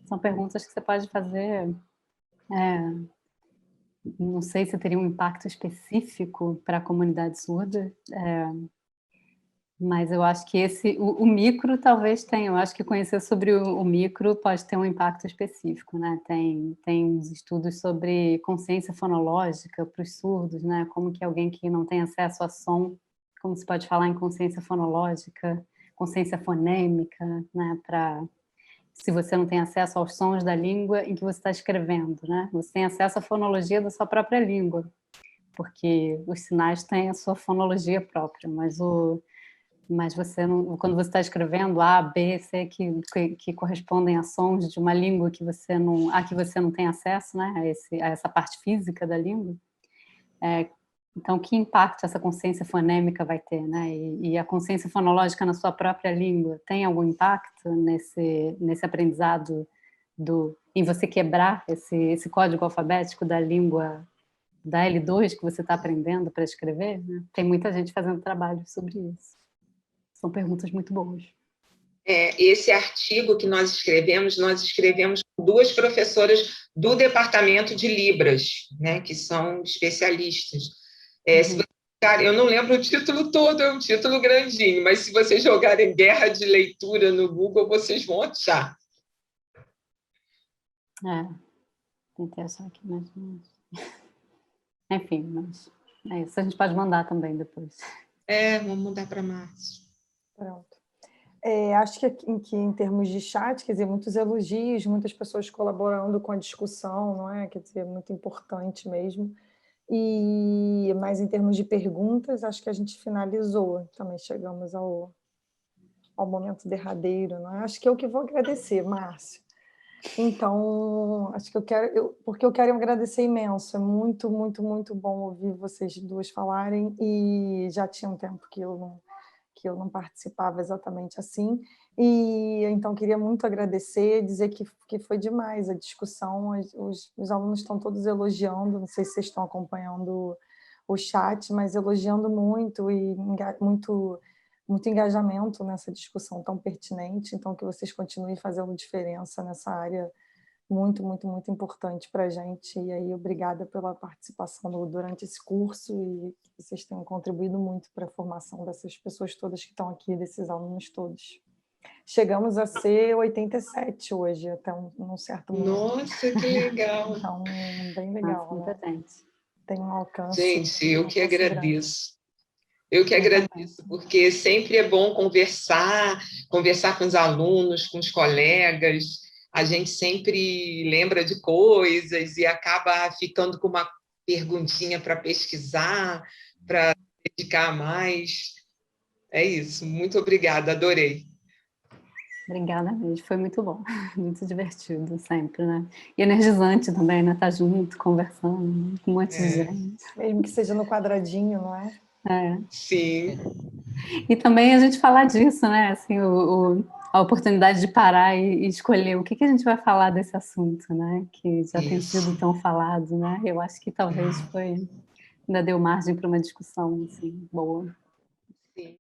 São perguntas que você pode fazer... não sei se teria um impacto específico para a comunidade surda, mas eu acho que o micro talvez tenha. Eu acho que conhecer sobre o micro pode ter um impacto específico, né? Tem estudos sobre consciência fonológica para os surdos, né? Como que alguém que não tem acesso a som, como se pode falar em consciência fonológica, consciência fonêmica, né? Se você não tem acesso aos sons da língua em que você está escrevendo, né? Você tem acesso à fonologia da sua própria língua, porque os sinais têm a sua fonologia própria, mas você não, quando você está escrevendo A, B, C, que correspondem a sons de uma língua que você não tem acesso, né? A essa parte física da língua. Então, que impacto essa consciência fonêmica vai ter, né? E a consciência fonológica na sua própria língua tem algum impacto nesse aprendizado em você quebrar esse código alfabético da língua da L2 que você está aprendendo para escrever? Né? Tem muita gente fazendo trabalho sobre isso. São perguntas muito boas. Esse artigo que nós escrevemos com 2 professoras do departamento de Libras, né, que são especialistas. Se eu não lembro o título todo, é um título grandinho, mas se vocês jogarem Guerra de Leitura no Google, vocês vão achar. Tentei achar aqui mais. Enfim, mas é isso. A gente pode mandar também depois. Vamos mandar para Márcio. Pronto. Acho que em termos de chat, quer dizer, muitos elogios, muitas pessoas colaborando com a discussão, não é? Quer dizer, muito importante mesmo. Mas em termos de perguntas, acho que a gente finalizou. Também chegamos ao momento derradeiro, não é? Acho que eu que vou agradecer, Márcio. Então, acho que porque eu quero agradecer imenso. É muito, muito, muito bom ouvir vocês duas falarem, e já tinha um tempo que eu não participava exatamente assim, e então queria muito agradecer, dizer que foi demais a discussão, os alunos estão todos elogiando, não sei se vocês estão acompanhando o chat, mas elogiando muito, e muito, muito engajamento nessa discussão tão pertinente, então que vocês continuem fazendo diferença nessa área muito, muito, muito importante para a gente. E aí, obrigada pela participação durante esse curso, e que vocês tenham contribuído muito para a formação dessas pessoas todas que estão aqui, desses alunos todos. Chegamos a ser 87 hoje, até um certo momento. Nossa, que legal! Então, bem legal. Muita gente. Tem um alcance. Gente, eu que agradeço. Grande. Eu que agradeço, porque sempre é bom conversar com os alunos, com os colegas. A gente sempre lembra de coisas e acaba ficando com uma perguntinha para pesquisar, para dedicar mais. É isso. Muito obrigada, adorei. Obrigada, mesmo. Foi muito bom, muito divertido sempre, né? E energizante também, né? Estar junto, conversando com um monte de gente. Mesmo que seja no quadradinho, não é? Sim. E também a gente falar disso, né? Assim, a oportunidade de parar e escolher o que a gente vai falar desse assunto, né? Que já tem sido tão falado, né? Eu acho que talvez ainda deu margem para uma discussão assim, boa. Sim.